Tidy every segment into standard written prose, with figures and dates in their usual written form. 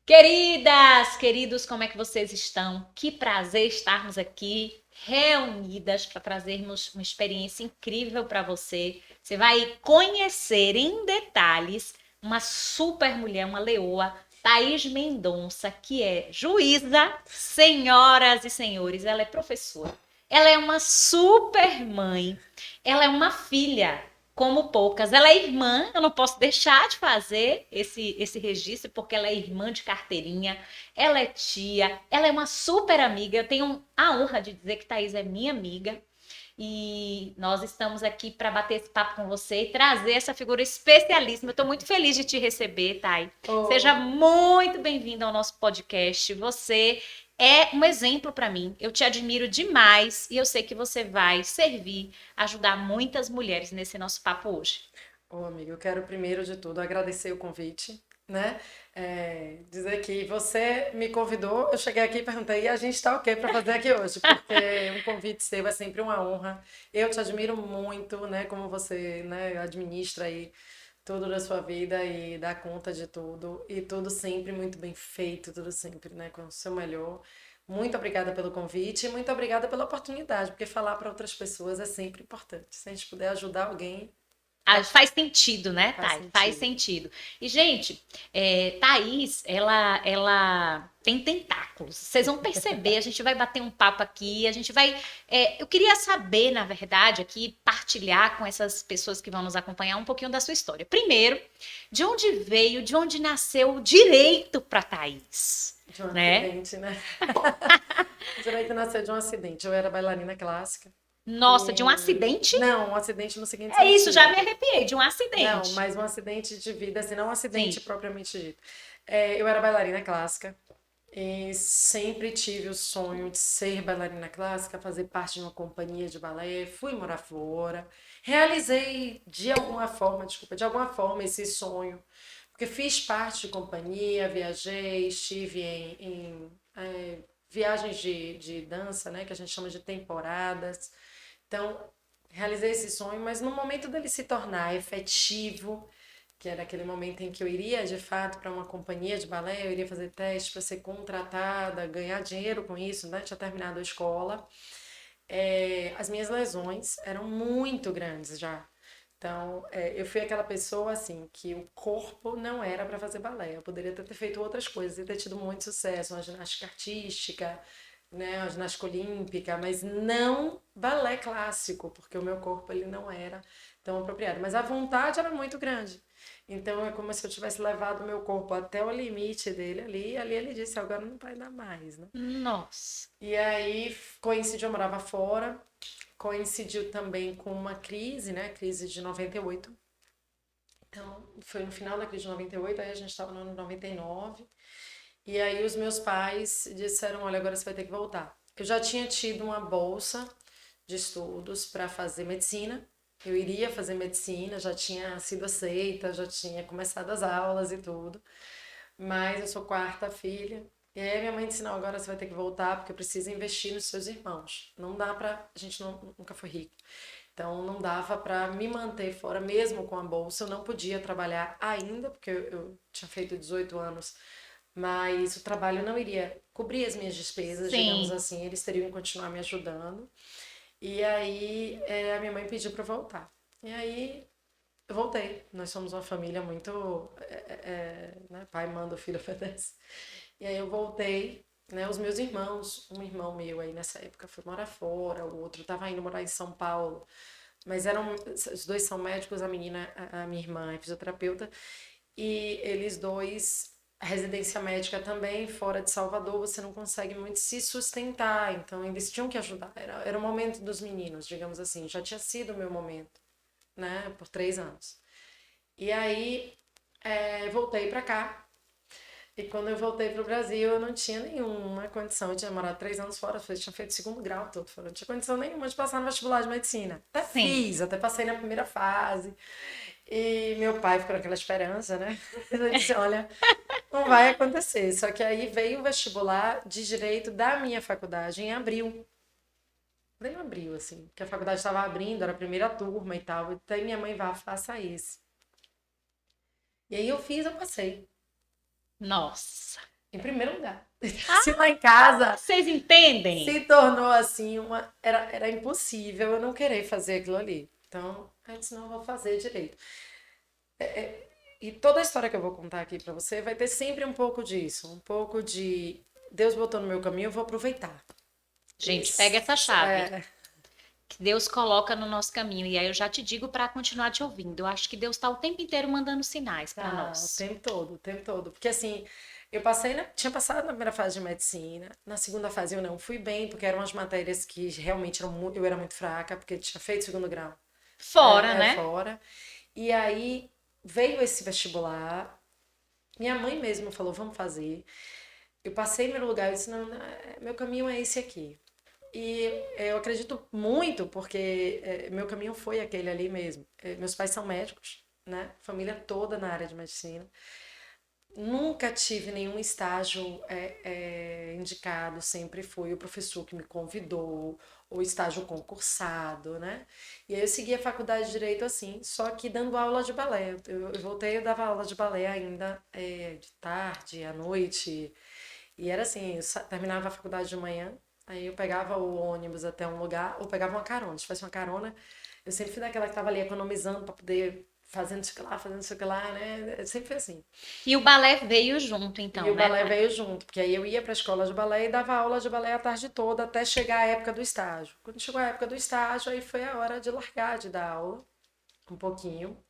Queridas, queridos, como é que vocês estão? Que prazer estarmos aqui reunidas para trazermos uma experiência incrível para você. Você vai conhecer em detalhes uma super mulher, uma leoa, Thaís Mendonça, que é juíza, senhoras e senhores, ela é professora. Ela é uma super mãe, ela é uma filha como poucas. Ela é irmã, eu não posso deixar de fazer esse registro, porque ela é irmã de carteirinha, ela é tia, ela é uma super amiga. Eu tenho a honra de dizer que Thaís é minha amiga. E nós estamos aqui para bater esse papo com você e trazer essa figura especialíssima. Eu estou muito feliz de te receber, Thay. Seja Oh, muito bem-vinda ao nosso podcast. Você é um exemplo para mim. Eu te admiro demais e eu sei que você vai servir, ajudar muitas mulheres nesse nosso papo hoje. amigo, eu quero primeiro de tudo agradecer o convite, né? Dizer que você me convidou, eu cheguei aqui e perguntei, e a gente está ok para fazer aqui hoje, porque um convite seu é sempre uma honra. Eu te admiro muito, né? Como você, né, administra aí tudo da sua vida e dá conta de tudo, e tudo sempre muito bem feito, tudo sempre, né, com o seu melhor. Muito obrigada pelo convite e muito obrigada pela oportunidade, porque falar para outras pessoas é sempre importante. Se a gente puder ajudar alguém, Ah, tá, faz sentido, né, faz Thay? Faz sentido. sentido. E, gente, Thaís, ela tem tentáculos. Vocês vão perceber, a gente vai bater um papo aqui, a gente vai. Eu queria saber, na verdade, aqui, partilhar com essas pessoas que vão nos acompanhar um pouquinho da sua história. Primeiro, de onde veio, de onde nasceu o direito para Thaís, De um né? acidente, né? O direito nasceu de um acidente. Eu era bailarina clássica. Nossa, de um acidente? Não, um acidente no seguinte É isso, já sentido. me arrepiei, de um Não, acidente. mas um acidente de vida, assim, não um acidente Sim. propriamente dito. Eu era bailarina clássica. E sempre tive o sonho de ser bailarina clássica, fazer parte de uma companhia de balé, fui morar fora, realizei de alguma forma, desculpa, de alguma forma esse sonho, porque fiz parte de companhia, viajei, estive em viagens de dança, né, que a gente chama de temporadas. Então, realizei esse sonho, mas no momento dele se tornar efetivo, que era aquele momento em que eu iria de fato para uma companhia de balé, eu iria fazer teste para ser contratada, ganhar dinheiro com isso, né? Tinha terminado a escola. As minhas lesões eram muito grandes já. Então, eu fui aquela pessoa assim que o corpo não era para fazer balé. Eu poderia ter feito outras coisas e ter tido muito sucesso, uma ginástica artística, né, uma ginástica olímpica, mas não balé clássico, porque o meu corpo ele não era tão apropriado. Mas a vontade era muito grande. Então é como se eu tivesse levado o meu corpo até o limite dele ali, e ali ele disse, agora não vai dar mais, né? Nossa. E aí coincidiu, eu morava fora, coincidiu também com uma crise, né? Crise de 98. Então, foi no final da crise de 98, aí a gente estava no ano 99. E aí os meus pais disseram, olha, agora você vai ter que voltar. Eu já tinha tido uma bolsa de estudos para fazer medicina. Eu iria fazer medicina, já tinha sido aceita, já tinha começado as aulas e tudo. Mas eu sou quarta filha. E aí minha mãe disse, não, agora você vai ter que voltar porque eu preciso investir nos seus irmãos. Não dá pra... A gente nunca foi rico. Então não dava para me manter fora, mesmo com a bolsa. Eu não podia trabalhar ainda, porque eu tinha feito 18 anos, mas o trabalho não iria cobrir as minhas despesas, digamos Sim. assim. Eles teriam que continuar me ajudando. E aí a minha mãe pediu para voltar. E aí eu voltei. Nós somos uma família muito. Né? Pai manda, o filho obedece. E aí eu voltei. Né, os meus irmãos, um irmão meu aí nessa época foi morar fora, o outro estava indo morar em São Paulo, mas os dois são médicos, a menina, a minha irmã é fisioterapeuta, e eles dois, a residência médica também, fora de Salvador, você não consegue muito se sustentar, então eles tinham que ajudar, era o momento dos meninos, digamos assim, já tinha sido o meu momento, né, por 3 anos. E aí, voltei pra cá, e quando eu voltei pro Brasil, eu não tinha nenhuma condição. Eu tinha morado 3 anos fora, eu tinha feito segundo grau todo fora. Não tinha condição nenhuma de passar no vestibular de medicina. Até Sim. fiz, até passei na primeira fase. E meu pai ficou naquela esperança, né? Ele disse: olha, não vai acontecer. Só que aí veio o vestibular de direito da minha faculdade em abril. Bem em abril, assim, que a faculdade estava abrindo, era a primeira turma e tal. Então minha mãe vai, faça esse. E aí eu fiz, eu passei. Nossa. Em primeiro lugar. Se lá em casa Vocês entendem? se tornou assim era impossível eu não querer fazer aquilo ali. Então, eu disse, não, eu vou fazer direito. E toda a história que eu vou contar aqui pra você vai ter sempre um pouco disso, um pouco de Deus botou no meu caminho, eu vou aproveitar. Gente, pega essa chave É, que Deus coloca no nosso caminho. E aí eu já te digo para continuar te ouvindo. Eu acho que Deus está o tempo inteiro mandando sinais para tá, nós. o tempo todo. Porque assim, tinha passado na primeira fase de medicina, na segunda fase eu não fui bem, porque eram as matérias que realmente eu era muito fraca, porque eu tinha feito segundo grau Fora, né? fora. E aí veio esse vestibular, minha mãe mesmo falou, vamos fazer. Eu passei em primeiro lugar, eu disse, não, meu caminho é esse aqui. E eu acredito muito, porque meu caminho foi aquele ali mesmo. Meus pais são médicos, né? Família toda na área de medicina. Nunca tive nenhum estágio indicado, sempre foi o professor que me convidou, ou estágio concursado, né? E aí eu segui a faculdade de Direito assim, só que dando aula de balé. Eu voltei, eu dava aula de balé ainda de tarde, à noite. E era assim, terminava a faculdade de manhã, aí eu pegava o ônibus até um lugar, ou pegava uma carona. Se tivesse uma carona, eu sempre fui daquela que estava ali economizando para poder fazendo isso que lá, fazendo isso que lá, né? Eu sempre fui assim. E o balé veio junto, E então, o né, balé Thay? veio junto, porque aí eu ia para a escola de balé e dava aula de balé a tarde toda até chegar a época do estágio. Quando chegou a época do estágio, aí foi a hora de largar de dar aula, um pouquinho.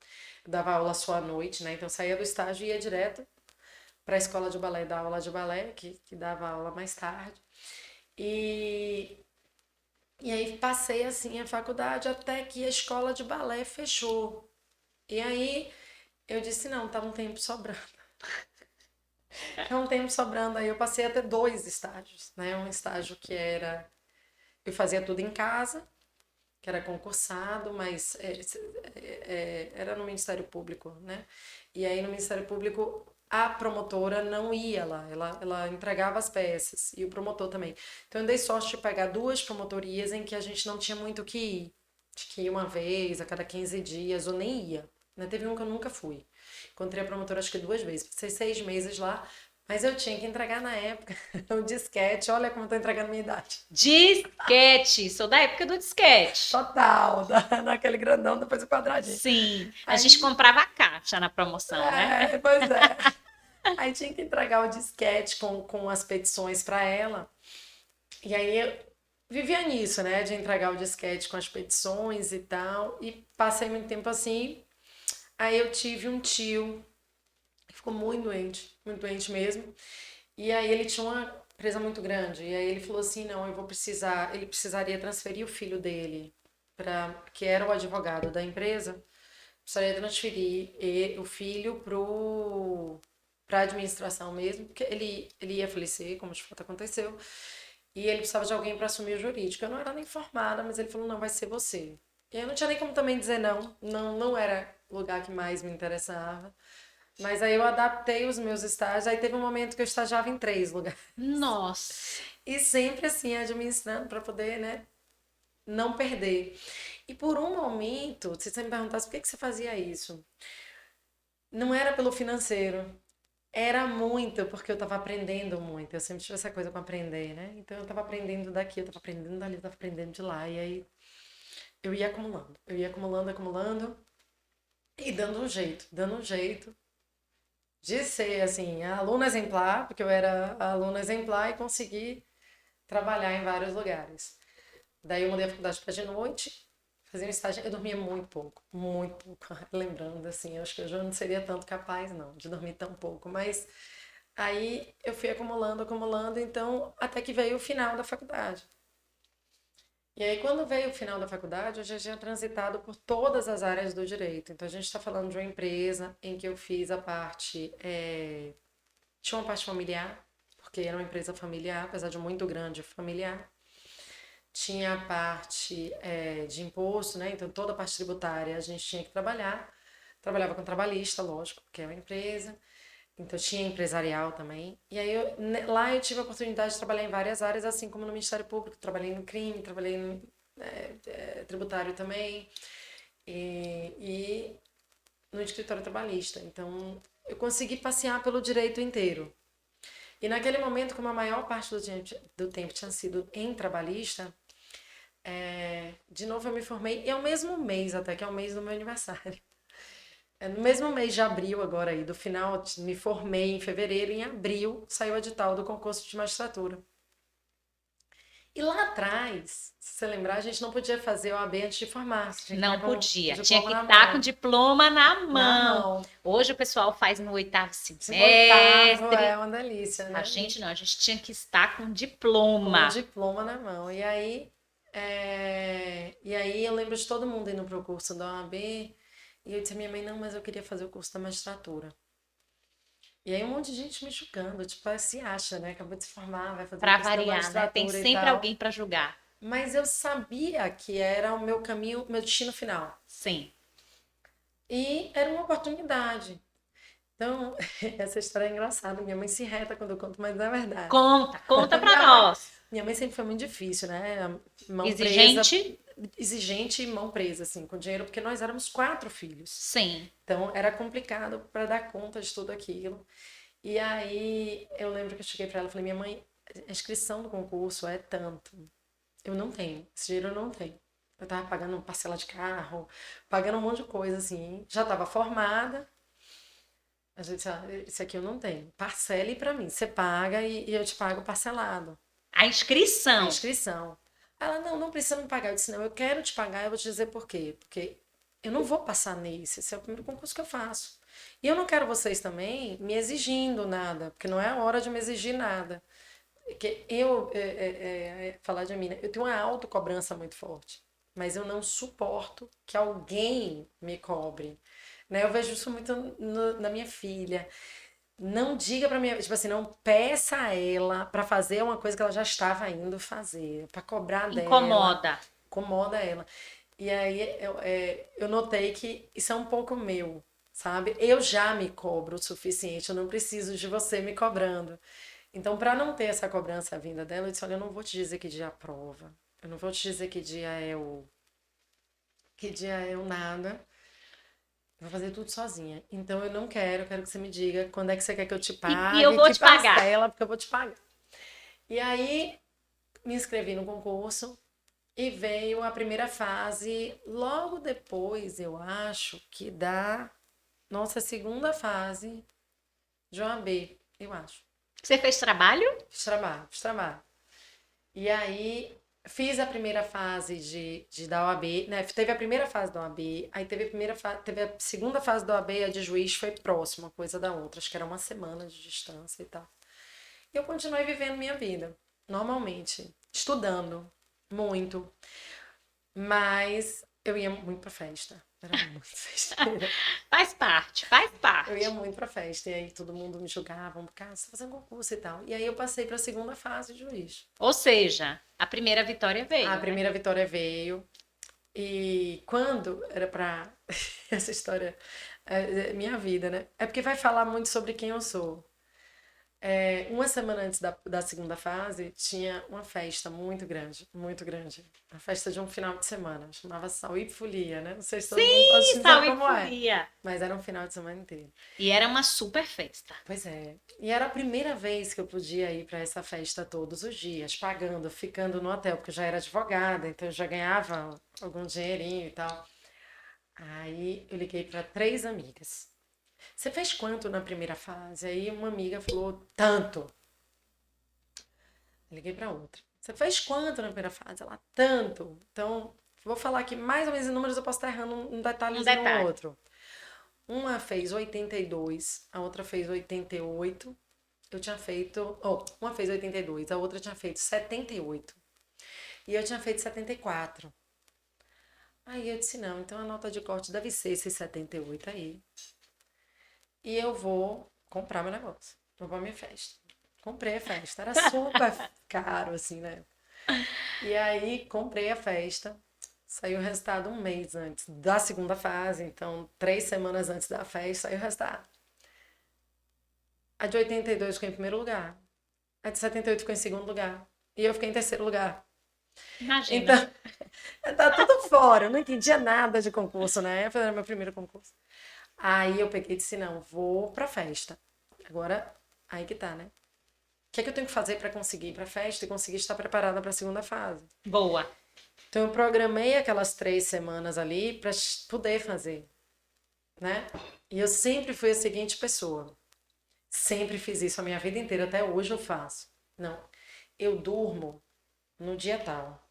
Eu dava aula só à noite, né? Então eu saía do estágio e ia direto para a escola de balé dar aula de balé, que dava aula mais tarde. E, e aí passei assim a faculdade até que a escola de balé fechou. E aí eu disse, não, tá um tempo sobrando. Tá um tempo sobrando. Aí eu passei a ter dois estágios, né? Um estágio que era... Eu fazia tudo em casa, que era concursado, mas era no Ministério Público, né? E aí no Ministério Público a promotora não ia lá, ela entregava as peças e o promotor também. Então eu dei sorte de pegar duas promotorias em que a gente não tinha muito o que ir. Tinha que ir uma vez a cada 15 dias, ou nem ia. Né? Teve um que eu nunca fui. Encontrei a promotora acho que duas vezes. Passei 6 meses lá, mas eu tinha que entregar na época o disquete. Olha como eu tô entregando minha idade. Disquete, sou da época do disquete. Total, naquele grandão, depois o quadradinho. Sim, a gente Aí, comprava a caixa na promoção, né? pois é. Aí tinha que entregar o disquete com as petições para ela. E aí eu vivia nisso, né? De entregar o disquete com as petições e tal. E passei muito tempo assim. Aí eu tive um tio que ficou muito doente mesmo. E aí ele tinha uma empresa muito grande. E aí ele falou assim: não, eu vou precisar. Ele precisaria transferir o filho dele, que era o advogado da empresa. Precisaria transferir o filho para a administração mesmo, porque ele ia falecer, como de fato aconteceu, e ele precisava de alguém para assumir o jurídico. Eu não era nem formada, mas ele falou: não, vai ser você. E aí eu não tinha nem como também dizer não, não era o lugar que mais me interessava. Mas aí eu adaptei os meus estágios, aí teve um momento que eu estagiava em 3 lugares. Nossa. E sempre assim, administrando para poder, né, não perder. E por um momento, se você me perguntasse por que você fazia isso, não era pelo financeiro. Era muito, porque eu estava aprendendo muito. Eu sempre tive essa coisa com aprender, né? Então eu estava aprendendo daqui, eu estava aprendendo dali, eu estava aprendendo de lá. E aí eu ia acumulando. Eu ia acumulando, acumulando e dando um jeito de ser, assim, a aluna exemplar, porque eu era a aluna exemplar e consegui trabalhar em vários lugares. Daí eu mudei a faculdade para de noite, fazia um estágio, eu dormia muito pouco. Lembrando, assim, eu acho que eu já não seria tanto capaz, não, de dormir tão pouco, mas aí eu fui acumulando, acumulando, então até que veio o final da faculdade. E aí, quando veio o final da faculdade, eu já tinha transitado por todas as áreas do direito. Então, a gente está falando de uma empresa em que eu fiz a parte. Tinha uma parte familiar, porque era uma empresa familiar, apesar de muito grande, familiar. Tinha a parte de imposto, né? Então, toda a parte tributária a gente tinha que trabalhar. Trabalhava com trabalhista, lógico, porque é uma empresa. Então, tinha empresarial também. E aí, lá eu tive a oportunidade de trabalhar em várias áreas, assim como no Ministério Público. Trabalhei no crime, trabalhei no tributário também. E no escritório trabalhista. Então, eu consegui passear pelo direito inteiro. E naquele momento, como a maior parte do tempo tinha sido em trabalhista, de novo eu me formei, e é o mesmo mês até, que é o mês do meu aniversário. É no mesmo mês de abril agora aí, do final, me formei em fevereiro, em abril saiu o edital do concurso de magistratura. E lá atrás, se você lembrar, a gente não podia fazer o OAB antes de formar, você tinha que Não estar com o podia. Tinha diploma que na estar com o mão. diploma na Na mão. mão. Hoje o pessoal faz no 8º Tipo, oitavo é semestre. uma delícia, A né? gente não, a gente tinha que estar com Com o diploma. diploma na mão. E aí eu lembro de todo mundo indo pro curso da OAB, e eu disse à minha mãe, não, mas eu queria fazer o curso da magistratura. E aí um monte de gente me julgando, tipo, se acha, né? Acabou de se formar, vai fazer o Para curso da variar, né? Tem magistratura e sempre tal. alguém para julgar. Mas eu sabia que era o meu caminho, meu destino final. Sim. E era uma oportunidade. Então, essa história é engraçada. Minha mãe se reta quando eu conto, mas não é verdade. Conta para Minha mãe, nós. minha mãe sempre foi muito difícil, né? Mão presa, Exigente? exigente e mão presa, assim, com dinheiro, porque nós éramos 4 filhos. Sim. Então, era complicado para dar conta de tudo aquilo. E aí, eu lembro que eu cheguei para ela e falei: minha mãe, a inscrição do concurso é tanto. Eu não tenho, esse dinheiro eu não tenho. Eu tava pagando parcela de carro, pagando um monte de coisa, assim. Já tava formada. A gente disse, esse aqui eu não tenho. Parcele pra mim. Você paga e eu te pago parcelado. A A inscrição. inscrição. Ela, não, não precisa me pagar. Eu disse, não, eu quero te pagar, eu vou te dizer por quê. Porque eu não vou passar nesse. Esse é o primeiro concurso que eu faço. E eu não quero vocês também me exigindo nada, porque não é a hora de me exigir nada. Porque falar de mim, né? Eu tenho uma autocobrança muito forte, mas eu não suporto que alguém me cobre, né? Eu vejo isso muito na minha filha. Não diga pra minha, tipo assim, não peça a ela pra fazer uma coisa que ela já estava indo fazer, pra cobrar dela, Incomoda. incomoda ela. E aí eu notei que isso é um pouco meu, sabe? Eu já me cobro o suficiente, eu não preciso de você me cobrando. Então, para não ter essa cobrança vinda dela, eu disse: olha, eu não vou te dizer que dia é a prova, eu não vou te dizer que dia é o nada, eu vou fazer tudo sozinha. Então, eu não quero que você me diga quando é que você quer que eu te E eu pague, vou que te pagar. parcela, porque eu vou te pagar. E aí, me inscrevi no concurso e veio a primeira fase, logo depois, eu acho, que da nossa segunda fase de OAB, eu acho. Você fez trabalho? Fiz trabalho, fiz trabalho. E aí fiz a primeira fase da OAB, né? Teve a primeira fase da OAB, aí teve a segunda fase da OAB, a de juiz foi próxima, uma coisa da outra, acho que era uma semana de distância e tal. E eu continuei vivendo minha vida, normalmente, estudando muito, mas eu ia muito pra festa. Era muito festeira. Faz parte, faz Eu ia parte. muito pra festa, e aí todo mundo me julgava, cara, você tá fazendo concurso e tal. E aí eu passei pra segunda fase de juiz. Ou seja, a primeira vitória A veio, né? primeira vitória veio. E quando era pra. Essa história é minha vida, né? É porque vai falar muito sobre quem eu sou. Uma semana antes da segunda fase, tinha uma festa muito grande, muito grande. A festa de um final de semana. Chamava Sal e Folia, né? Não sei se todo mundo pode Sim, dizer sal e como é. folia. Mas era um final de semana inteiro. E era uma super festa. Pois é. E era a primeira vez que eu podia ir para essa festa todos os dias, pagando, ficando no hotel, porque eu já era advogada, então eu já ganhava algum dinheirinho e tal. Aí eu liguei para 3 amigas. Você fez quanto na primeira fase? Aí uma amiga falou, tanto. Eu liguei para outra. Você fez quanto na primeira fase? Ela, tanto. Então, vou falar aqui mais ou menos em números, eu posso estar errando um Um detalhezinho ou detalhe. outro. Uma fez 82, a outra fez 88. Eu tinha feito. Uma fez 82, a outra tinha feito 78. E eu tinha feito 74. Aí eu disse: não, então a nota de corte deve ser esses 78 aí. E eu vou comprar meu negócio. Vou pra minha festa. Comprei a festa. Era super caro, assim, né? E aí comprei a festa. Saiu o resultado um mês antes da segunda fase. Então, 3 semanas antes da festa, saiu o resultado. A de 82 ficou em primeiro lugar. A de 78 ficou em segundo lugar. E eu fiquei em terceiro lugar. Imagina. Então, tá tudo fora. Eu não entendia nada de concurso, né? Era meu primeiro concurso. Aí eu peguei e disse: não, vou pra festa. Agora, aí que tá, né? que é que eu tenho que fazer para conseguir ir para a festa e conseguir estar preparada para a segunda fase? Boa. Então eu programei aquelas 3 semanas ali para poder fazer, né? E eu sempre fui a seguinte pessoa. Sempre fiz isso a minha vida inteira, até hoje eu faço. Não, eu durmo no dia tal.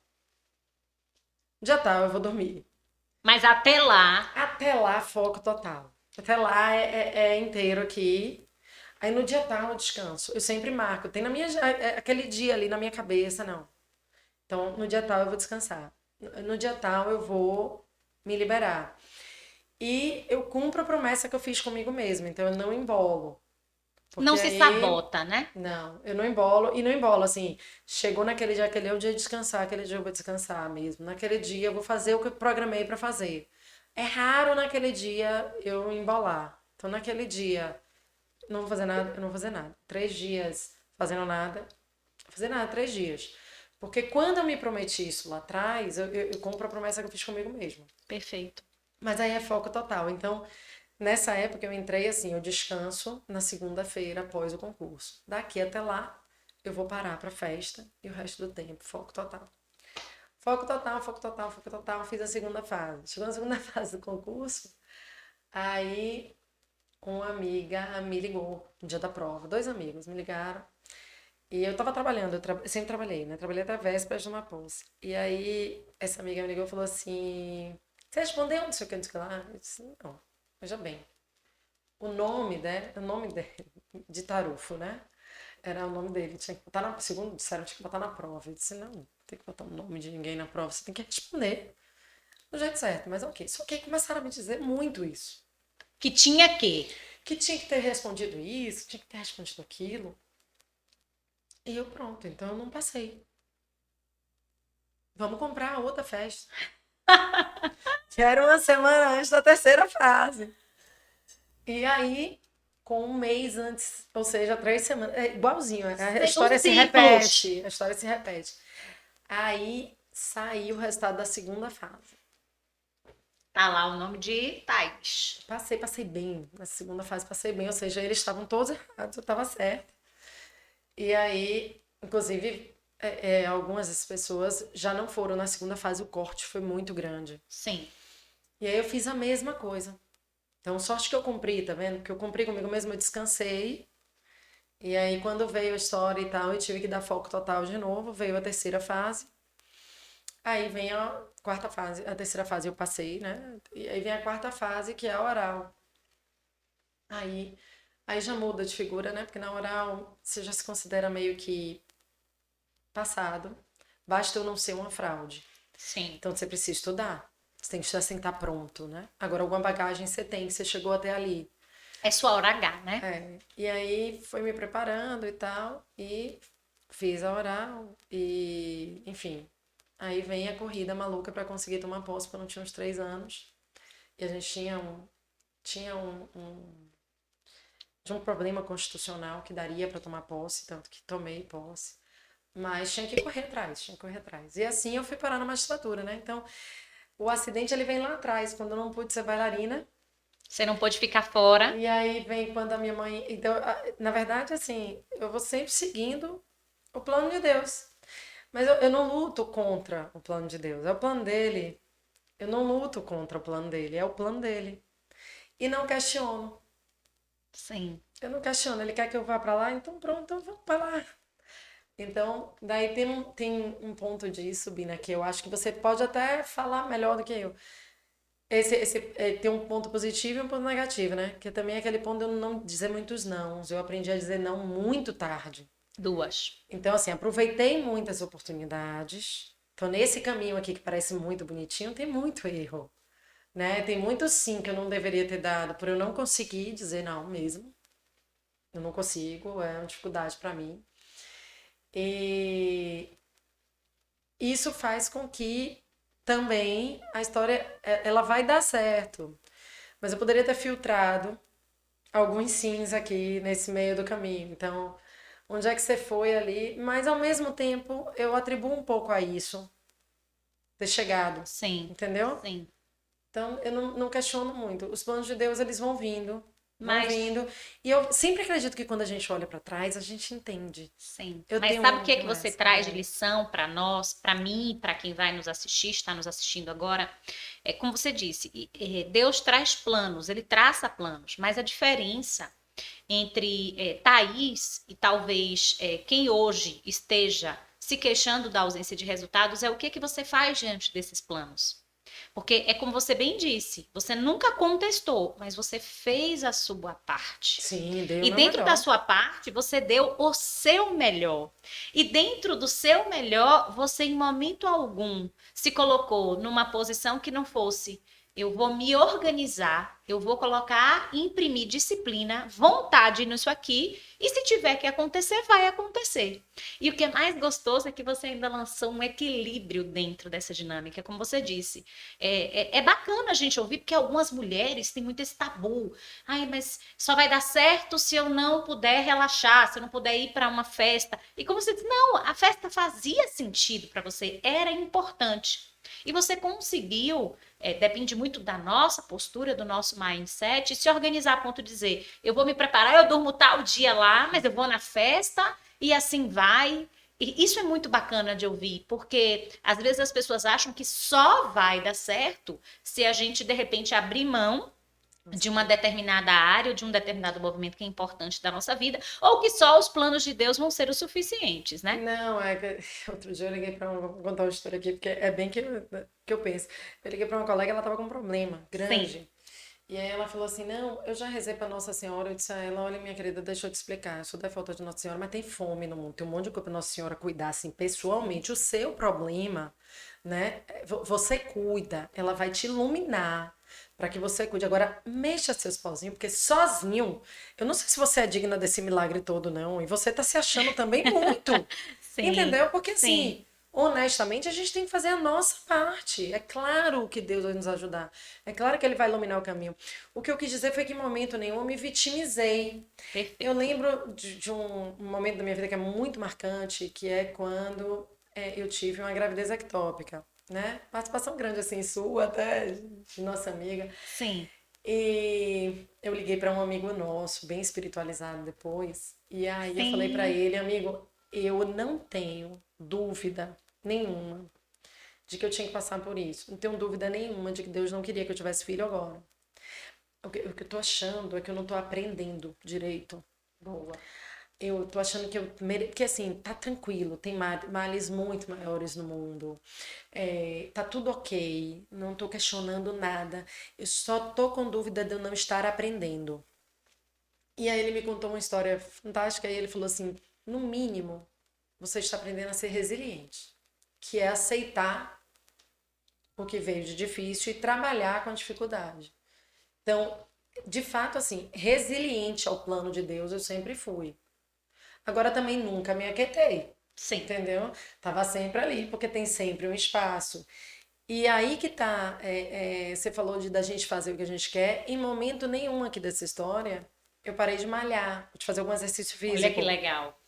Dia tal eu vou dormir. Mas até lá, Até lá, foco total. Até lá é inteiro aqui. Aí no dia tal eu descanso. Eu sempre marco. Tem na minha, aquele dia ali na minha cabeça, não. Então, no dia tal eu vou descansar. No dia tal eu vou me liberar. E eu cumpro a promessa que eu fiz comigo mesma. Então, eu não embolo. não Porque se aí. sabota, né? Não, eu não embolo. E não embolo, assim. Chegou naquele dia, aquele é o dia de descansar. Aquele dia eu vou descansar mesmo. Naquele dia eu vou fazer o que eu programei pra fazer. É raro naquele dia eu embolar. Então, naquele dia, não vou fazer nada, eu não vou fazer nada. 3 dias fazendo nada, não vou fazer nada, 3 dias. Porque quando eu me prometi isso lá atrás, eu cumpro a promessa que eu fiz comigo mesma. Perfeito. Mas aí é foco total. Então, nessa época eu entrei assim, eu descanso na segunda-feira após o concurso. Daqui até lá, eu vou parar pra festa e o resto do tempo, foco total. Foco total, foco total, foco total. Fiz a segunda fase. Chegou na segunda fase do concurso, aí uma amiga me ligou no dia da prova. 2 amigos me ligaram. E eu tava trabalhando, sempre trabalhei, né? Trabalhei até véspera de uma posse. E aí, essa amiga me ligou e falou assim: Você respondeu? Não sei o que, não sei o que lá. Eu disse: Não, veja bem. O nome dele, de Tarufo, né? Era o nome dele. Tinha que botar na, segundo disseram, tinha que botar na prova. Eu disse: Não, não tem que botar o nome de ninguém na prova, você tem que responder do jeito certo. Mas ok. Só que aí começaram a me dizer muito isso. Que tinha que. Que tinha que ter respondido isso, tinha que ter respondido aquilo. E eu, pronto, então eu não passei. Vamos comprar a outra festa. Que era uma semana antes da terceira fase. E aí, com um mês antes, ou seja, 3 semanas, é igualzinho, a história Os se ciclos. repete, a história se repete. Aí saiu o resultado da segunda fase. Tá lá o nome de Thais. Passei bem. Na segunda fase passei bem, ou seja, eles estavam todos errados, eu estava certa. E aí, inclusive, algumas das pessoas já não foram na segunda fase, o corte foi muito grande. Sim. E aí eu fiz a mesma coisa. Então, sorte que eu cumpri, tá vendo? Que eu cumpri comigo mesma, eu descansei. E aí, quando veio a história e tal, eu tive que dar foco total de novo. Veio a terceira fase. Aí vem a quarta fase. A terceira fase eu passei, né? E aí vem a quarta fase, que é a oral. Aí, aí já muda de figura, né? Porque na oral você já se considera meio que passado. Basta eu não ser uma fraude. Sim. Então você precisa estudar. Você tem que já sentar pronto, né? Agora, alguma bagagem você tem, que você chegou até ali. É sua hora H, né? E aí foi me preparando e tal, e fiz a oral, e enfim. Aí vem a corrida maluca para conseguir tomar posse, porque eu não tinha uns 3 anos. E a gente tinha um problema constitucional que daria para tomar posse, tanto que tomei posse. Mas tinha que correr atrás, tinha que correr atrás. E assim eu fui parar na magistratura, né? Então, o acidente ele vem lá atrás, quando eu não pude ser bailarina. Você não pôde ficar fora. E aí vem quando a minha mãe. Então, na verdade, assim, eu vou sempre seguindo o plano de Deus. Mas eu não luto contra o plano de Deus, é o plano dele. Eu não luto contra o plano dele, é o plano dele. E não questiono. Sim. Eu não questiono. Ele quer que eu vá pra lá, então pronto, eu vou pra lá. Então, daí tem um ponto disso, Bina, que eu acho que você pode até falar melhor do que eu. Tem um ponto positivo e um ponto negativo, né? Que também é aquele ponto de eu não dizer muitos nãos. Eu aprendi a dizer não muito tarde. Duas. Então, assim, aproveitei muitas oportunidades. Então, nesse caminho aqui que parece muito bonitinho, tem muito erro, né? Tem muito sim que eu não deveria ter dado por eu não conseguir dizer não mesmo. Eu não consigo, é uma dificuldade para mim. E isso faz com que também a história ela vai dar certo. Mas eu poderia ter filtrado alguns sims aqui nesse meio do caminho. Então, onde é que você foi ali? Mas ao mesmo tempo, eu atribuo um pouco a isso, ter chegado, Sim. entendeu? Sim. Então, eu não questiono muito. Os planos de Deus, eles vão vindo. vão Mas vindo. E eu sempre acredito que quando a gente olha pra trás, a gente entende. sim. Eu Mas tenho sabe o que muito que você essa. traz de lição para nós, para mim, para quem vai nos assistir, está nos assistindo agora? É como você disse, Deus traz planos, ele traça planos, mas a diferença entre Thaís e talvez quem hoje esteja se queixando da ausência de resultados é o que que você faz diante desses planos. Porque é como você bem disse, você nunca contestou, mas você fez a sua parte. Sim, dei o E meu dentro da melhor. sua parte, você deu o seu melhor. E dentro do seu melhor, você em momento algum se colocou numa posição que não fosse eu vou me organizar, eu vou colocar, imprimir disciplina, vontade nisso aqui, e se tiver que acontecer, vai acontecer. E o que é mais gostoso é que você ainda lançou um equilíbrio dentro dessa dinâmica, como você disse. É bacana a gente ouvir, porque algumas mulheres têm muito esse tabu. Ai, mas só vai dar certo se eu não puder relaxar, se eu não puder ir para uma festa. E como você disse, não, a festa fazia sentido para você, era importante. E você conseguiu, depende muito da nossa postura, do nosso mindset, se organizar a ponto de dizer, eu vou me preparar, eu durmo tal dia lá, mas eu vou na festa e assim vai. E isso é muito bacana de ouvir, porque às vezes as pessoas acham que só vai dar certo se a gente de repente abrir mão de uma determinada área ou de um determinado movimento que é importante da nossa vida, ou que só os planos de Deus vão ser o suficientes, né? Não, é que outro dia eu liguei pra uma, vou contar uma história aqui, porque é bem que eu penso. Eu liguei pra uma colega, ela tava com um problema Sim, grande. E aí ela falou assim: Não, eu já rezei pra Nossa Senhora. Eu disse a ela: Olha, minha querida, deixa eu te explicar. Eu sou devota de Nossa Senhora, mas tem fome no mundo. Tem um monte de coisa pra Nossa Senhora cuidar, assim, pessoalmente. O seu problema, né? Você cuida, ela vai te iluminar para que você cuide. Agora, mexa seus pauzinhos, porque sozinho, eu não sei se você é digna desse milagre todo, não. E você tá se achando também muito. sim, Entendeu? Porque sim. assim, honestamente, a gente tem que fazer a nossa parte. É claro que Deus vai nos ajudar. É claro que Ele vai iluminar o caminho. O que eu quis dizer foi que em momento nenhum eu me vitimizei. Eu Perfeito. lembro de um momento da minha vida que é muito marcante, que é quando eu tive uma gravidez ectópica, né? Participação grande assim sua, até de nossa amiga. Sim, E eu liguei para um amigo nosso, bem espiritualizado depois, e aí eu falei para sim, ele, amigo, eu não tenho dúvida nenhuma de que eu tinha que passar por isso. Não tenho dúvida nenhuma de que Deus não queria que eu tivesse filho agora. O que eu tô achando é que eu não tô aprendendo direito. boa. Eu tô achando que eu porque assim, tá tranquilo, tem males muito maiores no mundo. Tá tudo ok, não tô questionando nada. Eu só tô com dúvida de eu não estar aprendendo. E aí ele me contou uma história fantástica e ele falou assim: no mínimo, você está aprendendo a ser resiliente, que é aceitar o que veio de difícil e trabalhar com a dificuldade. Então, de fato, assim, resiliente ao plano de Deus eu sempre fui. Agora também nunca me aquietei, Sim, entendeu? Tava sempre ali, porque tem sempre um espaço. E aí que tá, você falou da gente fazer o que a gente quer. Em momento nenhum aqui dessa história, eu parei de malhar, de fazer algum exercício olha que físico. legal.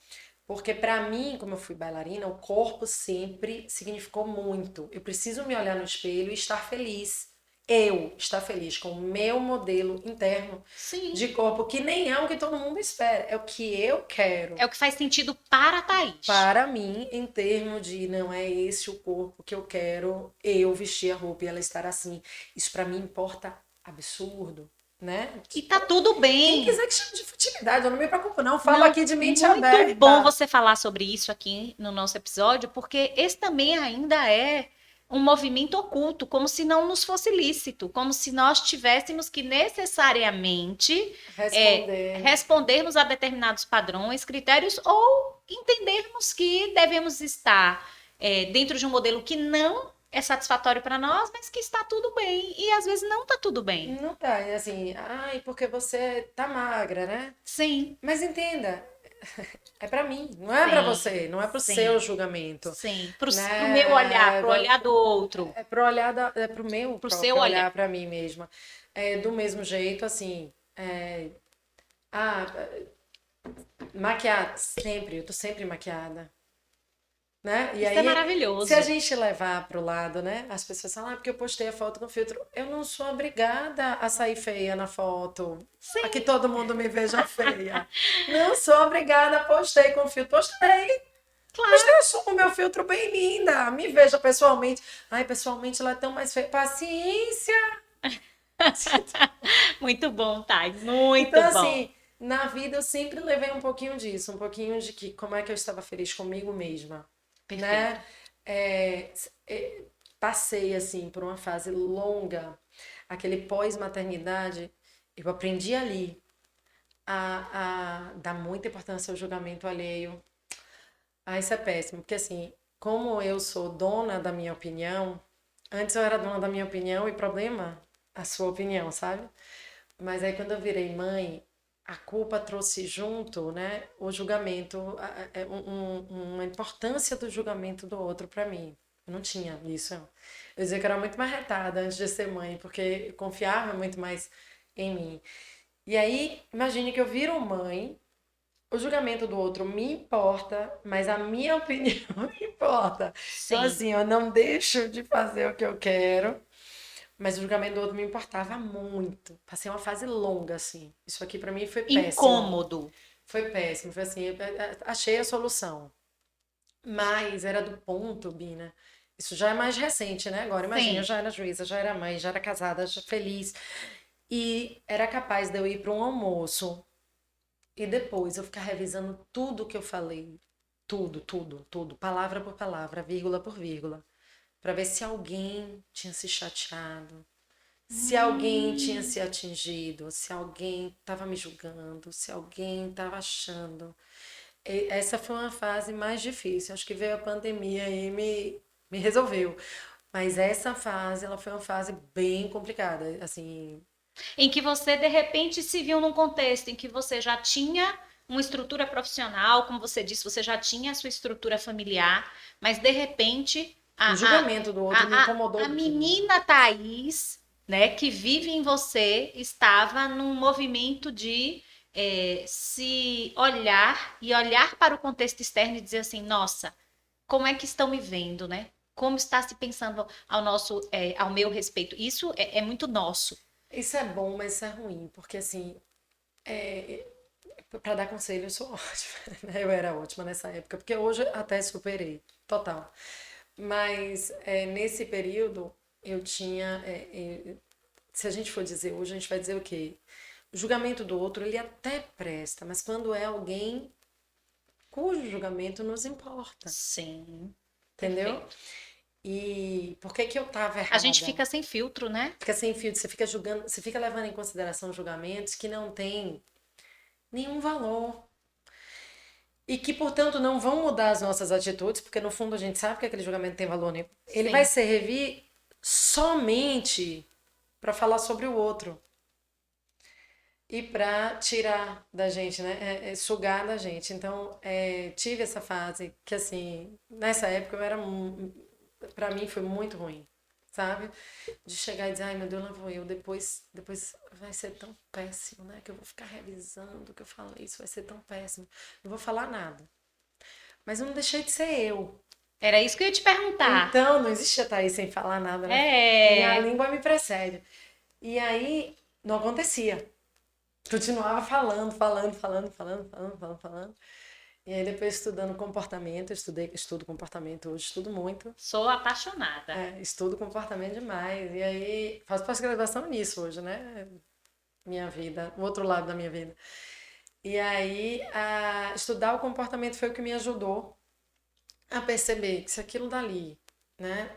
Porque para mim, como eu fui bailarina, o corpo sempre significou muito. Eu preciso me olhar no espelho e estar feliz. Eu estar feliz com o meu modelo interno Sim, de corpo, que nem é o que todo mundo espera, é o que eu quero é o que faz sentido para a Thaís. para mim, em termos de não é esse o corpo que eu quero eu vestir a roupa e ela estar assim. Isso para mim importa absurdo, né? E tá tudo Quem bem. quiser que chame de futilidade, eu não me preocupo, não. Falo Não, aqui de mente muito bom aberta. você falar sobre isso aqui no nosso episódio, porque esse também ainda é um movimento oculto, como se não nos fosse lícito, como se nós tivéssemos que necessariamente Responder. respondermos a determinados padrões, critérios, ou entendermos que devemos estar dentro de um modelo que não é satisfatório para nós, mas que está tudo bem, e às vezes não está tudo bem. Não tá, é assim, ai, porque você tá magra, né? Sim, Mas entenda, é pra mim, não é pra sim, você, não é pro seu sim. julgamento, Sim, pro meu olhar, né? pro olhar do outro, É pro olhar é pro meu pro seu próprio olhar. olhar pra mim mesma. Do mesmo jeito, assim, ah, maquiada, sempre, eu tô sempre maquiada. né? E Isso é aí, se a maravilhoso. gente levar para o lado, né? As pessoas falam, porque eu postei a foto com filtro. Eu não sou obrigada a sair feia na foto. A que Sim, todo mundo me veja feia. Não sou obrigada, postei com filtro. Postei. Postei claro. eu sou com o meu filtro bem linda. Me veja pessoalmente. Ai, pessoalmente ela é tão mais feia. Paciência. Muito bom, Thay. Então, Muito bom. assim, na vida eu sempre levei um pouquinho disso, um pouquinho de que como é que eu estava feliz comigo mesma, Perfeito. né? É, passei, assim, por uma fase longa, aquele pós-maternidade, eu aprendi ali a dar muita importância ao julgamento alheio. Ah, isso é péssimo, porque assim, como eu sou dona da minha opinião, antes eu era dona da minha opinião e problema a sua opinião, sabe? Mas aí quando eu virei mãe, a culpa trouxe junto, né, o julgamento, uma importância do julgamento do outro para mim. Eu não tinha isso. Eu dizia que eu era muito mais retada antes de ser mãe, porque eu confiava muito mais em mim. E aí, imagine que eu viro mãe, o julgamento do outro me importa, mas a minha opinião me importa. Então, Sim. assim, eu não deixo de fazer o que eu quero, mas o julgamento do outro me importava muito. Passei uma fase longa, assim. Isso aqui pra mim foi péssimo. Incômodo. Foi péssimo. Foi assim, eu achei a solução. Mas era do ponto, Bina. Isso já é mais recente, né? Agora, imagina, eu Sim. já era juíza, já era mãe, já era casada, já feliz. E era capaz de eu ir para um almoço e depois eu ficar revisando tudo que eu falei. Tudo, tudo, tudo. Palavra por palavra, vírgula por vírgula. Para ver se alguém tinha se chateado, se alguém tinha Hum, se atingido, se alguém estava me julgando, se alguém estava achando. Essa foi uma fase mais difícil. Acho que veio a pandemia e me resolveu. Mas essa fase, ela foi uma fase bem complicada. Assim, em que você, de repente, se viu num contexto em que você já tinha uma estrutura profissional, como você disse, você já tinha a sua estrutura familiar, mas de repente o julgamento do outro me a incomodou demais. menina Thaís, né, que vive em você, estava num movimento de se olhar e olhar para o contexto externo e dizer assim, nossa, como é que estão me vendo, né? Como está se pensando ao meu respeito? Isso é muito nosso. Isso é bom, mas isso é ruim, porque assim, para dar conselho eu sou ótima, né? Eu era ótima nessa época, porque hoje até superei, total. Mas nesse período eu tinha, se a gente for dizer hoje, a gente vai dizer o quê? O julgamento do outro, ele até presta, mas quando é alguém cujo julgamento nos importa, Sim, entendeu? perfeito. E por que que eu tava A gente errada? fica sem filtro, né? Fica sem filtro, você fica julgando, você fica levando em consideração julgamentos que não têm nenhum valor. E que, portanto, não vão mudar as nossas atitudes, porque no fundo a gente sabe que aquele julgamento tem valor nenhum. Ele vai Sim. servir somente para falar sobre o outro e para tirar da gente, né? Sugar da gente. Então, tive essa fase que, assim, nessa época eu era. Para mim foi muito ruim, sabe? De chegar e dizer, ai meu Deus, lá vou eu. Depois vai ser tão péssimo, né? Que eu vou ficar revisando o que eu falei. Isso vai ser tão péssimo. Não vou falar nada. Mas eu não deixei de ser eu. Era isso que eu ia te perguntar. Então, não existia Thaís sem falar nada, né? Minha É. língua me precede. E aí, não acontecia. Continuava falando, falando, falando, falando, falando, falando, falando. E aí, depois estudando comportamento, estudo comportamento hoje, estudo muito. Sou apaixonada. Estudo comportamento demais. E aí, faço pós-graduação nisso hoje, né? Minha vida, o outro lado da minha vida. E aí, estudar o comportamento foi o que me ajudou a perceber que se aquilo dali, né,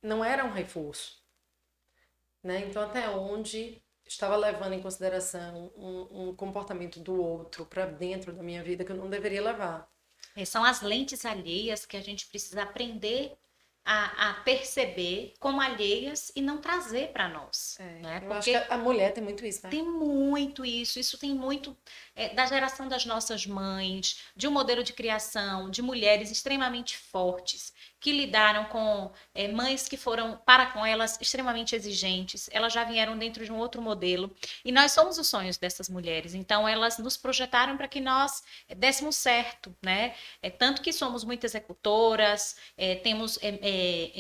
não era um reforço, né? Então, até onde estava levando em consideração um comportamento do outro para dentro da minha vida que eu não deveria levar. São as lentes alheias que a gente precisa aprender a perceber como alheias e não trazer para nós, né? Eu acho Porque que a mulher tem muito isso, né? tem muito isso tem muito da geração das nossas mães, de um modelo de criação, de mulheres extremamente fortes, que lidaram com mães que foram para com elas extremamente exigentes, elas já vieram dentro de um outro modelo, e nós somos os sonhos dessas mulheres, então elas nos projetaram para que nós dessemos certo, né? Tanto que somos muito executoras, temos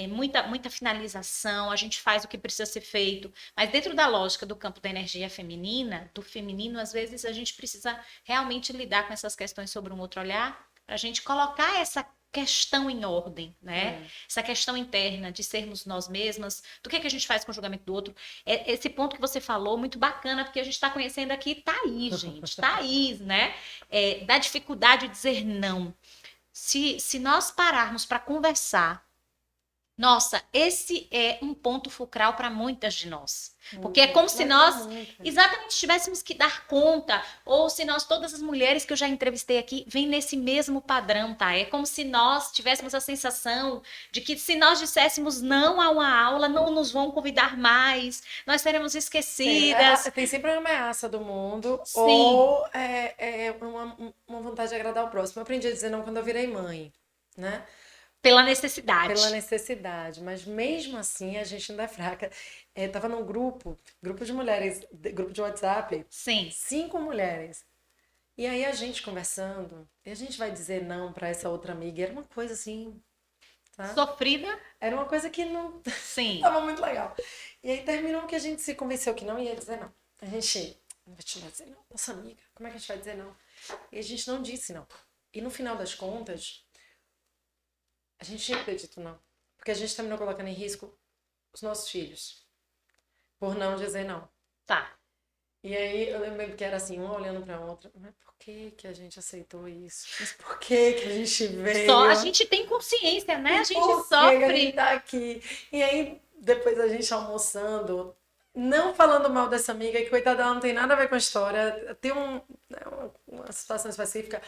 muita finalização, a gente faz o que precisa ser feito, mas dentro da lógica do campo da energia feminina, do feminino, às vezes a gente precisa realmente lidar com essas questões sobre um outro olhar, para a gente colocar essa questão em ordem, né? Essa questão interna de sermos nós mesmas, do que a gente faz com o julgamento do outro. Esse ponto que você falou, muito bacana, porque a gente está conhecendo aqui Thaís, gente, Thaís, né? Da dificuldade de dizer não. Se nós pararmos para conversar, nossa, esse é um ponto fulcral para muitas de nós. Porque é como se nós exatamente tivéssemos que dar conta, ou se nós, todas as mulheres que eu já entrevistei aqui, vêm nesse mesmo padrão, tá? É como se nós tivéssemos a sensação de que se nós disséssemos não a uma aula, não nos vão convidar mais, nós seremos esquecidas. Tem sempre uma ameaça do mundo, Sim. ou uma vontade de agradar o próximo. Eu aprendi a dizer não quando eu virei mãe, né? Pela necessidade. Pela necessidade, mas mesmo assim a gente ainda é fraca. Tava num grupo de mulheres, grupo de WhatsApp. Sim. 5 mulheres. E aí a gente conversando, e a gente vai dizer não pra essa outra amiga. Era uma coisa assim, tá? Sofrida. Era uma coisa que não Sim. tava muito legal. E aí terminou que a gente se convenceu que não ia dizer não. A gente não vai dizer não, nossa amiga, como é que a gente vai dizer não? E a gente não disse não. E no final das contas, a gente tinha que ter dito não. Porque a gente terminou colocando em risco os nossos filhos. Por não dizer não. Tá. E aí eu lembro que era assim, uma olhando pra outra. Mas por que que a gente aceitou isso? Mas por que que a gente veio? Só a gente tem consciência, né? A gente Por sofre. que a gente tá aqui? E aí, depois a gente almoçando, não falando mal dessa amiga, que coitada, ela não tem nada a ver com a história. Tem uma situação específica.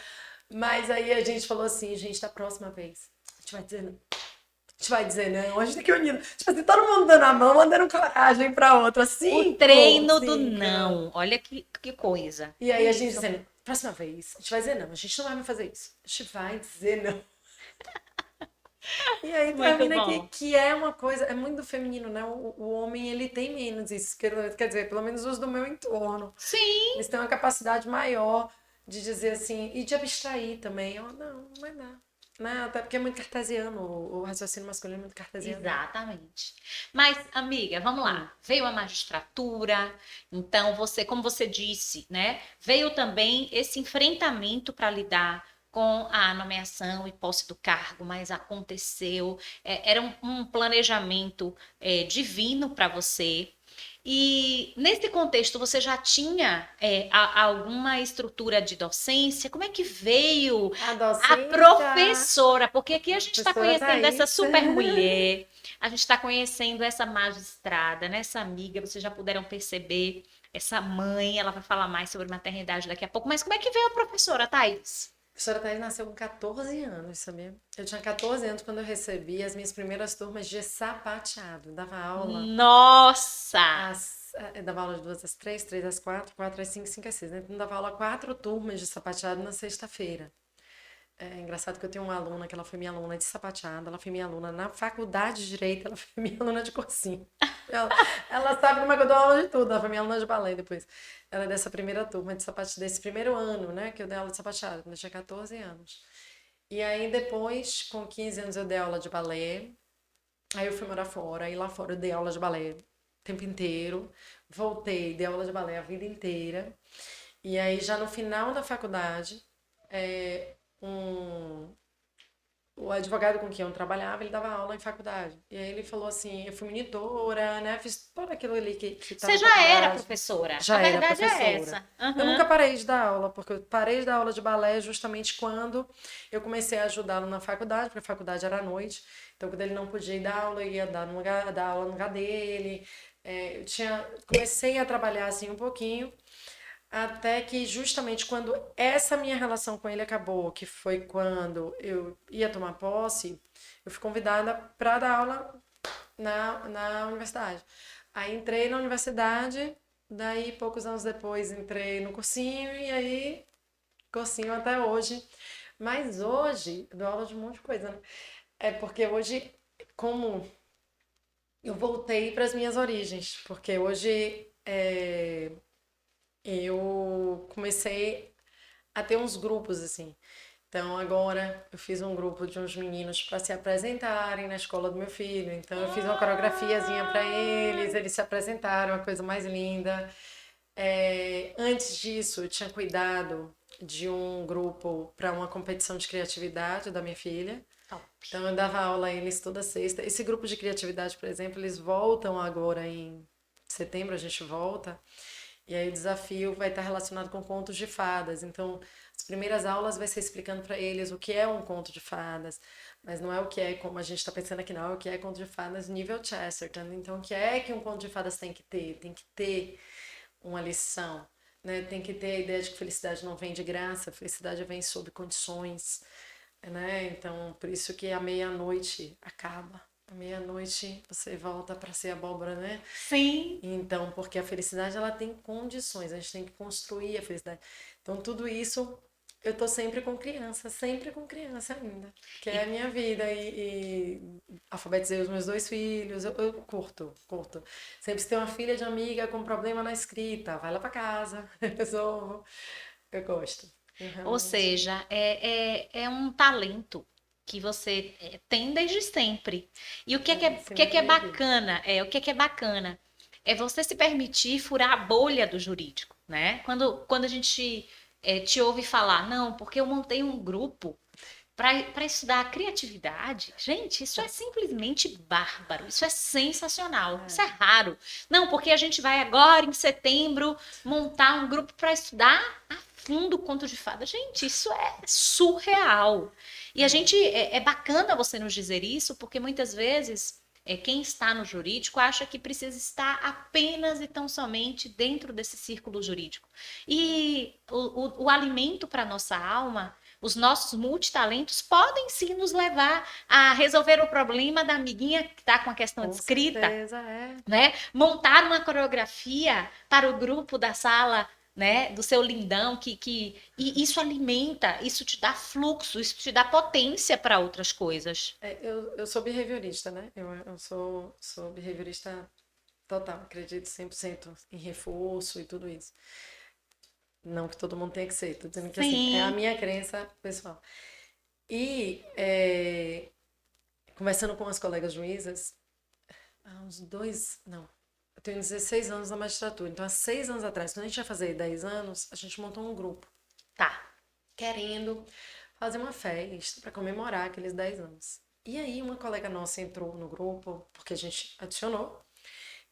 Mas aí a gente falou assim, gente, da próxima vez, a gente vai dizer não. A gente vai dizer não, a gente tem que unir. Tipo assim, todo mundo dando a mão, mandando coragem pra outra. Assim, O treino do não. Olha que coisa. E aí a gente dizendo, próxima vez, a gente vai dizer não, a gente não vai mais fazer isso. A gente vai dizer não. E aí termina que é uma coisa, é muito do feminino, né? O homem, ele tem menos isso. Quer dizer, pelo menos os do meu entorno. Sim. Eles têm uma capacidade maior de dizer assim, e de abstrair também. Não vai dar. Né? Até porque é muito cartesiano, o raciocínio masculino é muito cartesiano. Exatamente. Mas, amiga, vamos lá. Veio a magistratura, então você, como você disse, né? Veio também esse enfrentamento para lidar com a nomeação e posse do cargo, mas aconteceu. Era um planejamento divino para você. E nesse contexto, você já tinha alguma estrutura de docência? Como é que veio a professora? Porque aqui a gente está conhecendo essa super mulher, a gente está conhecendo essa magistrada, né? Essa amiga, vocês já puderam perceber, essa mãe, ela vai falar mais sobre maternidade daqui a pouco. Mas como é que veio a professora, Thaís? A professora Thaís nasceu com 14 anos, sabia? Eu tinha 14 anos quando eu recebi as minhas primeiras turmas de sapateado. Dava aula. Nossa! Dava aula de 2 às 3, 3 às 4, 4 às 5, 5 às 6. Então dava aula 4 turmas de sapateado na sexta-feira. É engraçado que eu tenho uma aluna que ela foi minha aluna de sapateado, ela foi minha aluna na faculdade de Direito, ela foi minha aluna de cursinho. Ela sabe como é que eu dou aula de tudo, ela foi minha aluna de balé depois. Ela é dessa primeira turma de sapateado, desse primeiro ano, né, que eu dei aula de sapateado, quando eu tinha 14 anos. E aí depois, com 15 anos, eu dei aula de balé, aí eu fui morar fora, aí lá fora eu dei aula de balé o tempo inteiro, voltei, dei aula de balé a vida inteira. E aí já no final da faculdade, o advogado com quem eu trabalhava, ele dava aula em faculdade. E aí ele falou assim, eu fui monitora, né? Fiz tudo aquilo ali que tava Você já era professora. Já a era verdade professora. É essa. Eu nunca parei de dar aula, porque eu parei de dar aula de balé justamente quando eu comecei a ajudá-lo na faculdade, porque a faculdade era à noite. Então, quando ele não podia ir dar aula, eu ia dar aula no lugar dele. Comecei a trabalhar assim um pouquinho. Até que justamente quando essa minha relação com ele acabou, que foi quando eu ia tomar posse, eu fui convidada para dar aula na universidade. Aí entrei na universidade, daí poucos anos depois entrei no cursinho e aí cursinho até hoje. Mas hoje, eu dou aula de um monte de coisa, né? É porque hoje, como eu voltei para as minhas origens, porque hoje eu comecei a ter uns grupos assim. Então agora eu fiz um grupo de uns meninos para se apresentarem na escola do meu filho. Então eu fiz uma coreografiazinha para eles se apresentaram, a coisa mais linda. Antes disso, eu tinha cuidado de um grupo para uma competição de criatividade da minha filha. Top. Então eu dava aula a eles toda sexta. Esse grupo de criatividade, por exemplo, eles voltam agora em setembro, a gente volta. E aí o desafio vai estar relacionado com contos de fadas. Então, as primeiras aulas vai ser explicando para eles o que é um conto de fadas, mas não é o que é como a gente está pensando aqui, não, é o que é conto de fadas nível Chesterton. Então, o que é que um conto de fadas tem que ter? Tem que ter uma lição, né? Tem que ter a ideia de que felicidade não vem de graça, felicidade vem sob condições, né? Então, por isso que a meia-noite acaba. À meia-noite você volta para ser abóbora, né? Sim. Então, porque a felicidade ela tem condições, a gente tem que construir a felicidade. Então, tudo isso eu tô sempre com criança ainda, que é a E minha vida e alfabetizei os meus dois filhos, eu curto. Sempre se tem uma filha de amiga com problema na escrita, vai lá para casa, resolvo. Eu gosto. Eu Ou realmente. seja, é um talento que você tem desde sempre. E o que é Sempre que é vivi. bacana? O que é bacana? É você se permitir furar a bolha do jurídico, né? Quando a gente te ouve falar, não, porque eu montei um grupo para estudar a criatividade, gente, isso é simplesmente bárbaro, isso é sensacional, isso é raro. Não, porque a gente vai agora, em setembro, montar um grupo para estudar a fundo o conto de fada. Gente, isso é surreal. E a gente, é bacana você nos dizer isso, porque muitas vezes quem está no jurídico acha que precisa estar apenas e tão somente dentro desse círculo jurídico. E o alimento para nossa alma, os nossos multitalentos podem sim nos levar a resolver o problema da amiguinha que está com a questão de Com escrita, certeza, é. né? Montar uma coreografia para o grupo da sala, né? Do seu lindão, e isso alimenta, isso te dá fluxo, isso te dá potência para outras coisas. Eu sou behaviorista, né? Eu sou behaviorista total, acredito 100% em reforço e tudo isso. Não que todo mundo tenha que ser, tô dizendo que assim, é a Sim, minha crença pessoal. E conversando com as colegas juízas, há uns dois, não, eu tenho 16 anos na magistratura, então há 6 anos atrás, quando a gente ia fazer 10 anos, a gente montou um grupo, tá. querendo fazer uma festa para comemorar aqueles 10 anos. E aí uma colega nossa entrou no grupo, porque a gente adicionou,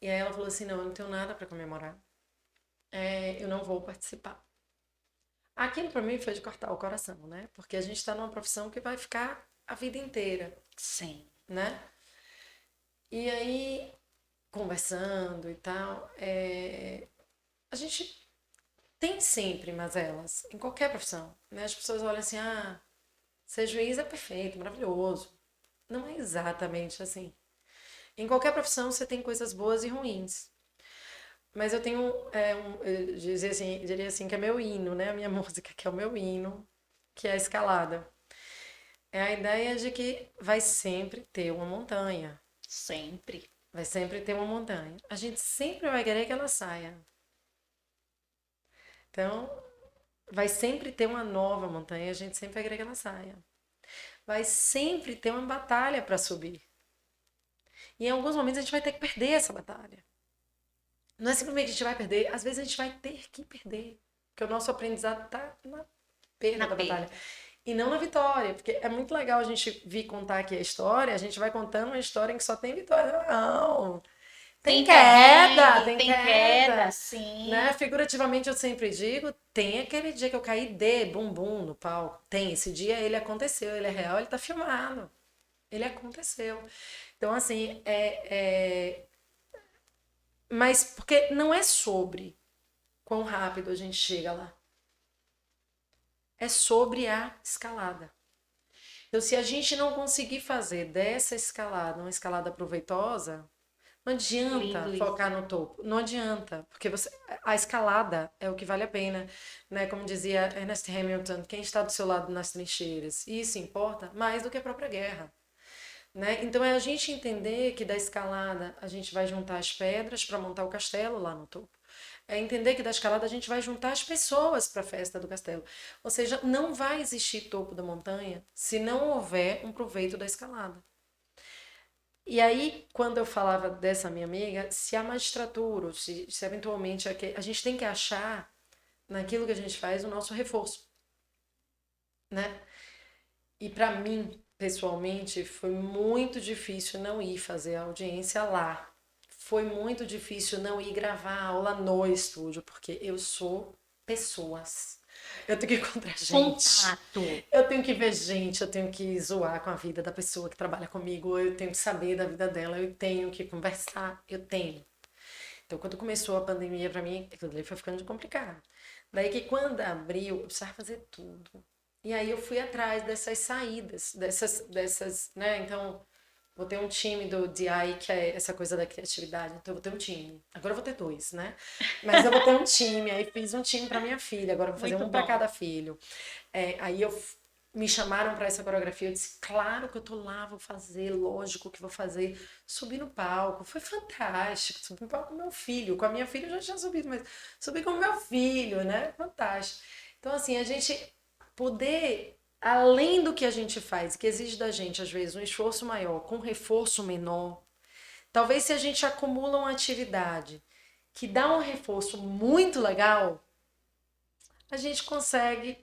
e aí ela falou assim, não, eu não tenho nada para comemorar, eu não vou participar. Aquilo para mim foi de cortar o coração, né? Porque a gente está numa profissão que vai ficar a vida inteira, Sim. né? E aí, conversando e tal, a gente tem sempre mazelas, em qualquer profissão, né? As pessoas olham assim, ah, ser juiz é perfeito, maravilhoso. Não é exatamente assim. Em qualquer profissão você tem coisas boas e ruins. Mas eu tenho, diria assim, que é meu hino, né? A minha música, que é o meu hino, que é a escalada. É a ideia de que vai sempre ter uma montanha. Sempre. Vai sempre ter uma montanha. A gente sempre vai querer que ela saia. Então, vai sempre ter uma nova montanha, a gente sempre vai querer que ela saia. Vai sempre ter uma batalha para subir. E em alguns momentos a gente vai ter que perder essa batalha. Não é simplesmente a gente vai perder, às vezes a gente vai ter que perder. Porque o nosso aprendizado está na perda Na da batalha. perda. E não na vitória. Porque é muito legal a gente vir contar aqui a história, a gente vai contando uma história em que só tem vitória. Não! Tem Tem queda, perrengue, tem tem queda, queda. sim. Né? Figurativamente eu sempre digo, tem aquele dia que eu caí de bumbum no palco. Tem, esse dia ele aconteceu, ele é real, ele tá filmado. Ele aconteceu. Então, assim, mas porque não é sobre. quão rápido a gente chega lá. É sobre a escalada. Então, se a gente não conseguir fazer dessa escalada uma escalada proveitosa, não adianta Lindo focar isso. no topo. Não adianta, porque a escalada é o que vale a pena, né? Como dizia Ernest Hamilton, quem está do seu lado nas trincheiras. E isso importa mais do que a própria guerra, né? Então é a gente entender que da escalada a gente vai juntar as pedras para montar o castelo lá no topo. É entender que da escalada a gente vai juntar as pessoas para a festa do castelo. Ou seja, não vai existir topo da montanha se não houver um proveito da escalada. E aí, quando eu falava dessa minha amiga, se a magistratura, ou se eventualmente a gente tem que achar naquilo que a gente faz o nosso reforço, né? E para mim, pessoalmente, foi muito difícil não ir fazer a audiência lá. Foi muito difícil não ir gravar a aula no estúdio, porque eu sou pessoas. Eu tenho que encontrar gente. Contato. Eu tenho que ver gente, eu tenho que zoar com a vida da pessoa que trabalha comigo, eu tenho que saber da vida dela, eu tenho que conversar, eu tenho. Então, quando começou a pandemia, pra mim, aquilo ali foi ficando complicado. Daí que quando abriu, eu precisava fazer tudo. E aí eu fui atrás dessas saídas, dessas, né? Então, vou ter um time do DI, que é essa coisa da criatividade. Então, eu vou ter um time. Agora eu vou ter dois, né? Mas eu vou ter um time. Aí fiz um time para minha filha. Agora eu vou fazer Muito um para bom. cada filho. Aí me chamaram para essa coreografia. Eu disse, claro que eu tô lá, vou fazer, lógico que vou fazer. Subi no palco, foi fantástico. Subi no palco com meu filho. Com a minha filha eu já tinha subido, mas subi com o meu filho, né? Fantástico. Então, assim, a gente poder, além do que a gente faz, que exige da gente, às vezes, um esforço maior, com um reforço menor, talvez se a gente acumula uma atividade que dá um reforço muito legal, a gente consegue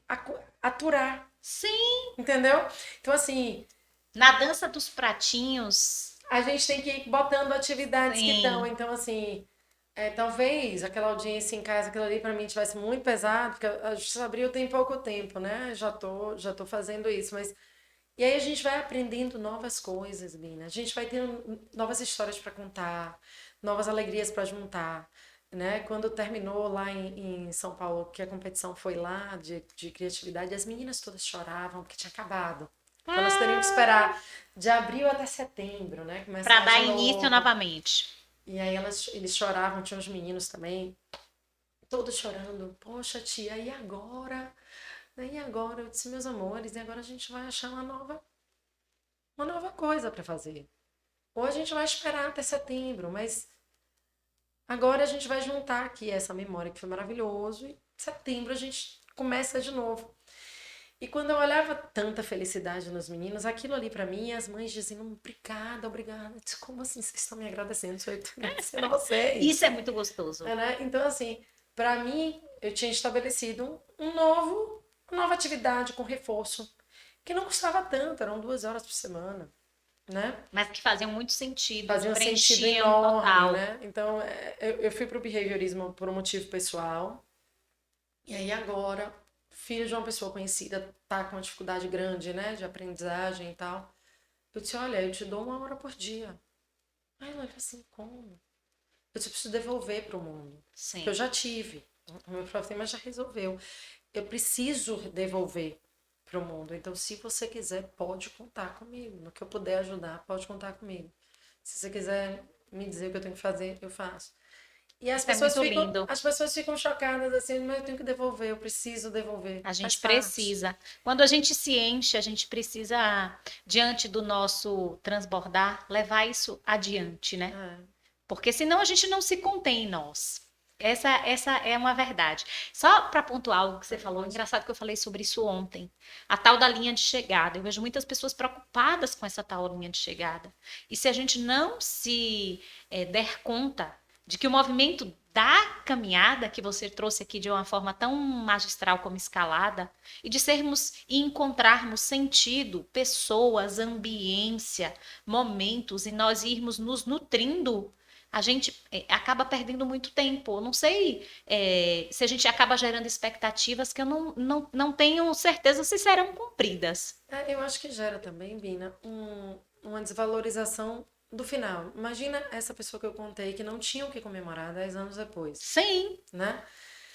aturar, Sim, entendeu? Então, assim, na dança dos pratinhos, a gente tem que ir botando atividades que estão. sim. Então, assim, talvez aquela audiência em casa, aquilo ali para mim tivesse muito pesado, porque a Justiça Abril tem pouco tempo, né? Já tô fazendo isso, mas. E aí a gente vai aprendendo novas coisas, Bina. A gente vai tendo novas histórias para contar, novas alegrias para juntar. Né? Quando terminou lá em São Paulo, que a competição foi lá de criatividade, as meninas todas choravam porque tinha acabado. Então elas teriam que esperar de abril até setembro, né? Para Começar dar de início novo. novamente. E aí eles choravam, tinha os meninos também, todos chorando. Poxa, tia, e agora? E agora? Eu disse, meus amores, e agora a gente vai achar uma nova coisa para fazer. Ou a gente vai esperar até setembro, mas agora a gente vai juntar aqui essa memória que foi maravilhoso e em setembro a gente começa de novo. E quando eu olhava tanta felicidade nos meninos, aquilo ali para mim, as mães diziam, obrigada, obrigada. Eu disse, como assim vocês estão me agradecendo? Sou eu que estou agradecendo a vocês. Isso é muito gostoso. Né? Então, assim, para mim, eu tinha estabelecido uma nova atividade com reforço, que não custava tanto, eram 2 horas por semana, né? Mas que faziam muito sentido, Fazia que um sentido preenchiam enorme, total. né? Então, eu fui para o behaviorismo por um motivo pessoal, e aí agora, filho de uma pessoa conhecida, tá com uma dificuldade grande, né, de aprendizagem e tal. Eu disse, olha, eu te dou 1 hora por dia. Aí ela falou assim, como? Eu te preciso devolver para o mundo. Porque eu Sim. já tive. O meu problema já resolveu. Eu preciso devolver para o mundo. Então, se você quiser, pode contar comigo. No que eu puder ajudar, pode contar comigo. Se você quiser me dizer o que eu tenho que fazer, eu faço. E as Isso é pessoas muito ficam, lindo. as pessoas ficam chocadas assim, mas eu tenho que devolver, eu preciso devolver. A Faz gente parte. precisa. Quando a gente se enche, a gente precisa, diante do nosso transbordar, levar isso adiante, né? É. Porque senão a gente não se contém em nós. Essa é uma verdade. Só para pontuar algo que você falou, engraçado que eu falei sobre isso ontem. A tal da linha de chegada. Eu vejo muitas pessoas preocupadas com essa tal linha de chegada. E se a gente não se der conta de que o movimento da caminhada que você trouxe aqui de uma forma tão magistral como escalada, e de sermos e encontrarmos sentido, pessoas, ambiência, momentos, e nós irmos nos nutrindo, a gente acaba perdendo muito tempo. Eu não sei se a gente acaba gerando expectativas que eu não tenho certeza se serão cumpridas. Eu acho que gera também, Bina, uma desvalorização do final. Imagina essa pessoa que eu contei que não tinha o que comemorar 10 anos depois, Sim, né?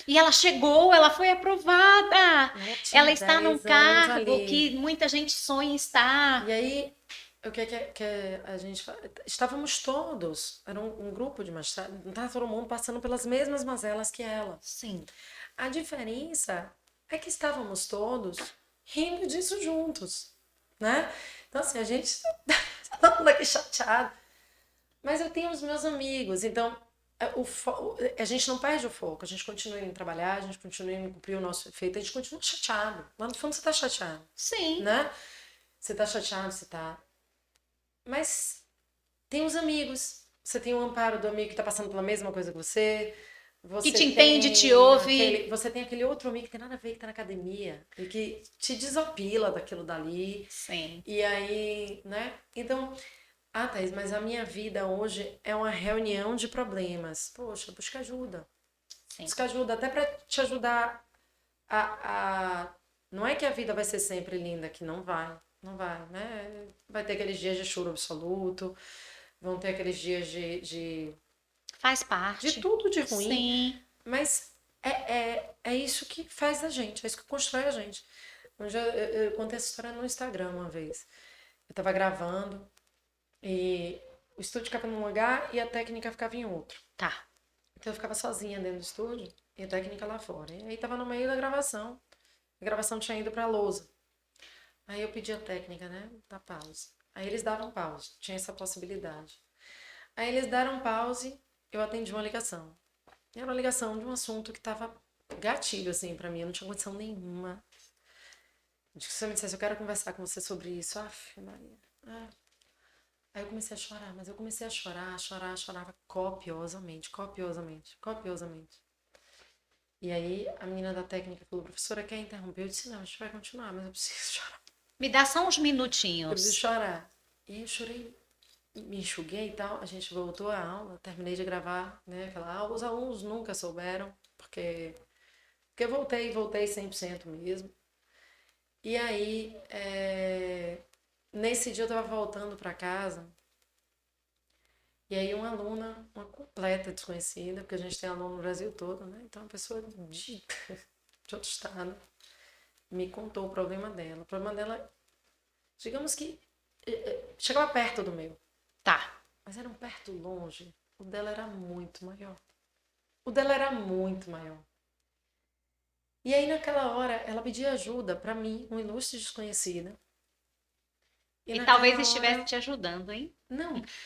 E ela chegou, ela foi aprovada. Ela tinha Ela está num 10 anos cargo ali. que muita gente sonha em E estar. aí, o que a gente estávamos todos, era um grupo de magistrados, não estava todo mundo passando pelas mesmas mazelas que ela. Sim, A diferença é que estávamos todos rindo disso juntos, né? Então, assim, a gente tá todo mundo aqui chateado, mas eu tenho os meus amigos, então a gente não perde o foco, a gente continua indo trabalhar, a gente continua indo cumprir o nosso efeito, a gente continua chateado. Lá no fundo você tá chateado, sim. né? Você tá chateado, você tá. Mas tem os amigos. Você tem o amparo do amigo que tá passando pela mesma coisa que você. Que te entende, te ouve. Você tem aquele outro amigo que tem nada a ver, que tá na academia e que te desopila daquilo dali. Sim, E aí, né? Então, Thaís, mas a minha vida hoje é uma reunião de problemas. Poxa, busca ajuda. sim. Busca ajuda até pra te ajudar a... Não é que a vida vai ser sempre linda, que não vai. Não vai, né? Vai ter aqueles dias de choro absoluto, vão ter aqueles dias Faz de parte. tudo de ruim, Sim. mas é isso que faz a gente, é isso que constrói a gente. Eu contei essa história no Instagram uma vez. Eu tava gravando e o estúdio ficava num lugar e a técnica ficava em outro. Tá. Então eu ficava sozinha dentro do estúdio e a técnica lá fora. E aí tava no meio da gravação. A gravação tinha ido pra lousa. Aí eu pedi a técnica, né? Da pause. Aí eles davam pause, tinha essa possibilidade. Aí eles deram pause, eu atendi uma ligação. Era uma ligação de um assunto que tava gatilho, assim, pra mim. Eu não tinha condição nenhuma. De que se você me dissesse, eu quero conversar com você sobre isso. Aff, Maria. Ah. Aí eu comecei a chorar, mas eu comecei a chorar, chorava copiosamente, copiosamente, copiosamente. E aí a menina da técnica falou, professora, quer interromper? Eu disse, não, a gente vai continuar, mas eu preciso chorar. Me dá só uns Eu preciso minutinhos. chorar. E aí eu chorei, me enxuguei e tal. A gente voltou à aula, terminei de gravar, né, aquela aula. Os alunos nunca souberam, porque eu voltei 100% mesmo. E aí, nesse dia eu tava voltando para casa, e aí uma aluna, uma completa desconhecida, porque a gente tem aluno no Brasil todo, né? Então, uma pessoa de outro estado me contou o problema dela. O problema dela, digamos que chegava perto do meu, Tá. mas era um perto longe. O dela era muito maior. O dela era muito maior. E aí, naquela hora, ela pedia ajuda para mim, uma ilustre desconhecida. E E talvez naquela estivesse hora, te ajudando, hein?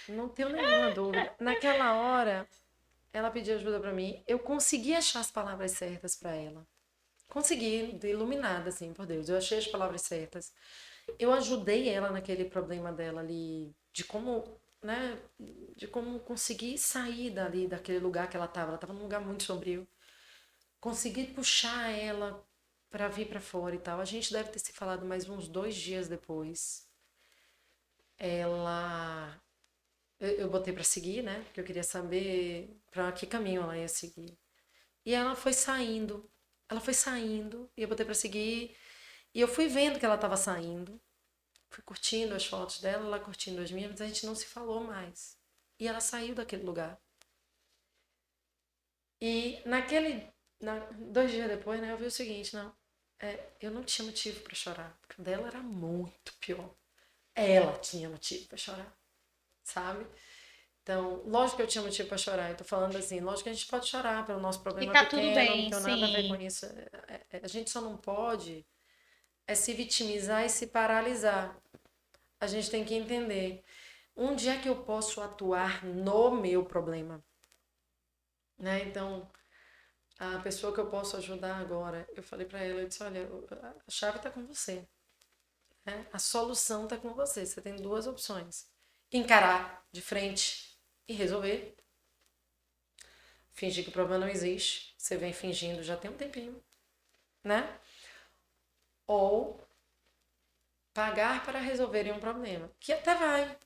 não tenho nenhuma dúvida. Naquela hora, ela pediu ajuda para mim. Eu consegui achar as palavras certas para ela. Consegui, iluminada, assim, por Deus. Eu achei as palavras certas. Eu ajudei ela naquele problema dela ali, de como, né, de como conseguir sair dali, daquele lugar que ela estava. Ela estava num lugar muito sombrio. Consegui puxar ela para vir para fora e tal. A gente deve ter se falado mais uns 2 dias depois. Ela eu botei para seguir, né? Porque eu queria saber para que caminho ela ia seguir. E ela foi saindo. Ela foi saindo e eu botei para seguir. E eu fui vendo que ela estava saindo. Fui curtindo as fotos dela, ela curtindo as minhas, mas a gente não se falou mais. E ela saiu daquele lugar. E 2 dias depois, né, eu vi o seguinte, não, eu não tinha motivo para chorar, porque o dela era muito pior. Ela tinha motivo para chorar, sabe? Então, lógico que eu tinha motivo para chorar. Eu tô falando assim, lógico que a gente pode chorar pelo nosso E problema tá tudo pequeno, não bem, tem nada a ver com sim. isso. A gente só não pode se vitimizar e se paralisar. A gente tem que entender onde é que eu posso atuar no meu problema, né? Então, a pessoa que eu posso ajudar agora, eu falei para ela, eu disse, olha, a chave está com você, né? A solução está com você. Você tem duas opções: encarar de frente e resolver. Fingir que o problema não existe. Você vem fingindo já tem um tempinho, né? Ou pagar para resolverem um problema, que até vai,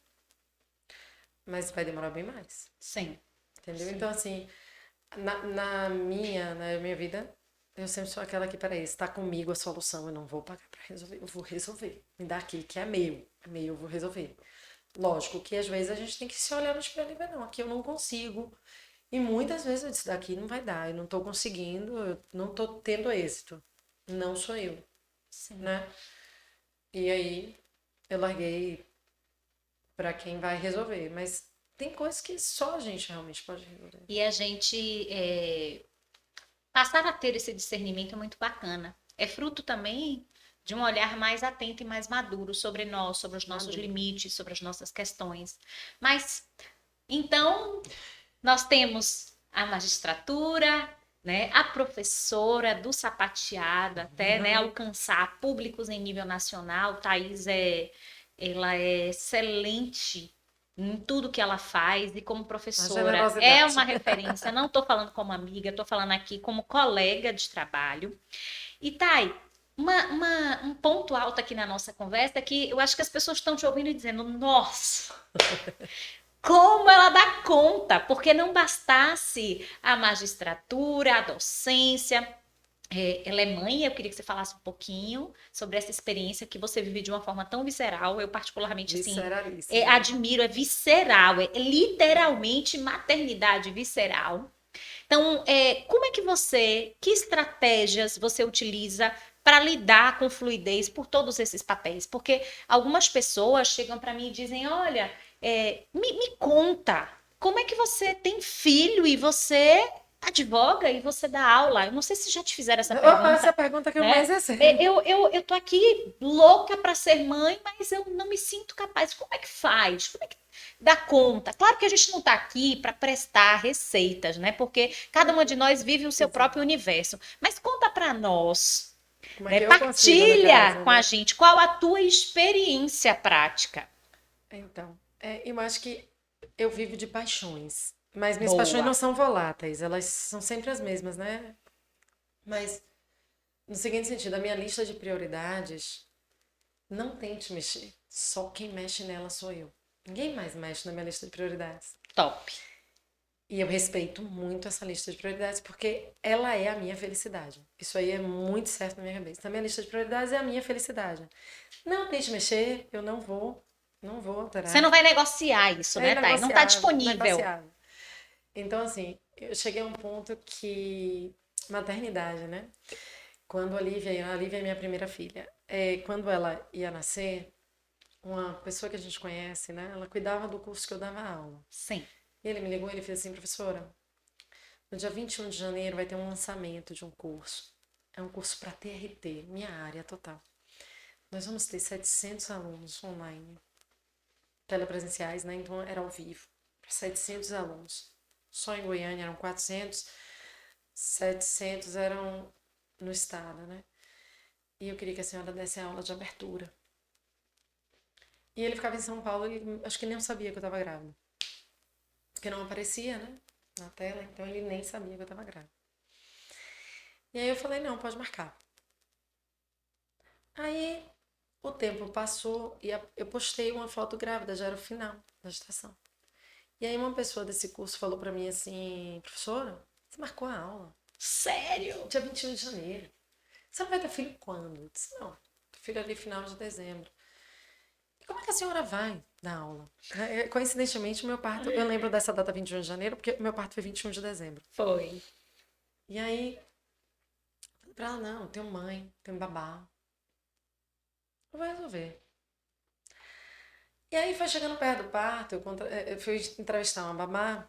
mas vai demorar bem mais. Sim. Entendeu? Sim. Então, assim, na minha vida, eu sempre sou aquela que, peraí, está comigo a solução, eu não vou pagar para resolver, eu vou resolver. Me dá aqui, que é meu, eu vou resolver. Lógico que às vezes a gente tem que se olhar no espelho e ver, não, aqui eu não consigo, E muitas vezes eu disse, daqui não vai dar, eu não tô conseguindo, eu não tô tendo êxito. Não sou eu, Sim. né? E aí eu larguei pra quem vai resolver. Mas tem coisas que só a gente realmente pode resolver. E a gente passar a ter esse discernimento é muito bacana. É fruto também de um olhar mais atento e mais maduro sobre nós, sobre os nossos Maduro. limites, sobre as nossas questões. Mas então nós temos a magistratura, né, a professora do sapateado até, né, alcançar públicos em nível nacional. Thaís ela é excelente em tudo que ela faz e como A professora é uma generosidade. referência. Não estou falando como amiga, estou falando aqui como colega de trabalho. E Thay, um ponto alto aqui na nossa conversa é que eu acho que as pessoas estão te ouvindo e dizendo: nossa, como ela dá conta, porque não bastasse a magistratura, a docência. Ela é mãe, eu queria que você falasse um pouquinho sobre essa experiência que você vive de uma forma tão visceral. Eu, particularmente, assim, Visceralíssimo, né? admiro, é visceral, é literalmente maternidade visceral. Então, como é que que estratégias você utiliza para lidar com fluidez por todos esses papéis? Porque algumas pessoas chegam para mim e dizem: olha, me conta, como é que você tem filho e você advoga e você dá aula? Eu não sei se já te fizeram essa Essa é pergunta, a pergunta que eu né? mais recebo. Eu tô aqui louca para ser mãe, mas eu não me sinto capaz. Como é que faz? Como é que dá conta? Claro que a gente não está aqui para prestar receitas, né? Porque cada uma de nós vive o seu próprio Exato. universo. Mas conta para nós, Como é né? que eu consigo, no Partilha caso, com a né? gente qual a tua experiência prática. Então, eu acho que eu vivo de paixões. Mas minhas paixões Boa. não são voláteis, elas são sempre as mesmas, né? Mas, no seguinte sentido, a minha lista de prioridades não tente mexer. Só quem mexe nela sou eu. Ninguém mais mexe na minha lista de prioridades. Top. E eu respeito muito essa lista de prioridades porque ela é a minha felicidade. Isso aí é muito certo na minha cabeça. Então, a minha lista de prioridades é a minha felicidade. Não tente mexer, eu não vou Você não alterar. vai negociar isso, É né, Thay? Não está inegociável, disponível. negociável. Então, assim, eu cheguei a um ponto que maternidade, né? A Olivia é minha primeira filha. Quando ela ia nascer, uma pessoa que a gente conhece, né? Ela cuidava do curso que eu dava aula. Sim. E ele me ligou e ele fez assim, professora, no dia 21 de janeiro vai ter um lançamento de um curso. É um curso para TRT, minha área total. Nós vamos ter 700 alunos online, telepresenciais, né? Então era ao vivo, para 700 alunos. Só em Goiânia eram 400, 700 eram no estado, né? E eu queria que a senhora desse a aula de abertura. E ele ficava em São Paulo e acho que nem sabia que eu estava grávida. Porque não aparecia, né? Na tela, então ele nem sabia que eu estava grávida. E aí eu falei, não, pode marcar. Aí o tempo passou e eu postei uma foto grávida, já era o final da gestação. E aí uma pessoa desse curso falou pra mim assim, professora, você marcou a aula? Sério? Dia 21 de janeiro. Você não vai ter filho quando? Eu disse, não, filho ali final de dezembro. E como é que a senhora vai dar aula? Coincidentemente, o meu parto, eu lembro dessa data 21 de janeiro, porque o meu parto foi 21 de dezembro. Foi. E aí, falei pra ela, não, tenho mãe, tenho babá. Eu vou resolver. E aí foi chegando perto do parto, eu fui entrevistar uma babá.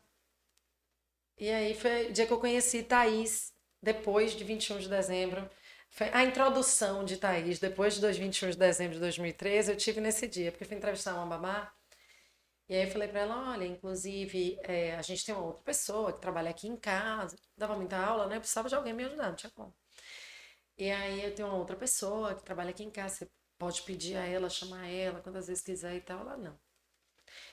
E aí foi o dia que eu conheci Thaís, depois de 21 de dezembro. Foi a introdução de Thaís, depois de 21 de dezembro de 2013, eu tive nesse dia, porque eu fui entrevistar uma babá. E aí eu falei pra ela, olha, inclusive, a gente tem uma outra pessoa que trabalha aqui em casa, dava muita aula, né? Eu precisava de alguém me ajudar, não tinha como. E aí eu tenho uma outra pessoa que trabalha aqui em casa, você pode pedir a ela, chamar ela, quantas vezes quiser e tal. Ela, não.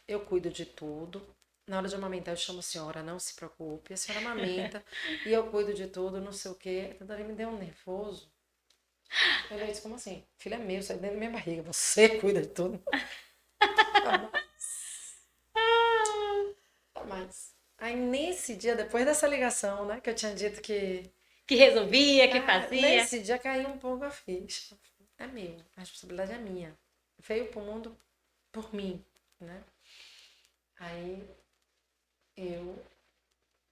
Eu cuido de tudo. Na hora de amamentar, eu chamo a senhora, não se preocupe. A senhora amamenta e eu cuido de tudo, não sei o quê. Então, ali me deu um nervoso. Eu disse, como assim? Filho é meu, sai dentro da minha barriga. Você cuida de tudo. Jamais. Aí, nesse dia, depois dessa ligação, né, que eu tinha dito que... Que resolvia, que fazia. Nesse dia, caiu um pouco a ficha. É meu, a responsabilidade é minha. Veio pro mundo por mim, né? Aí, eu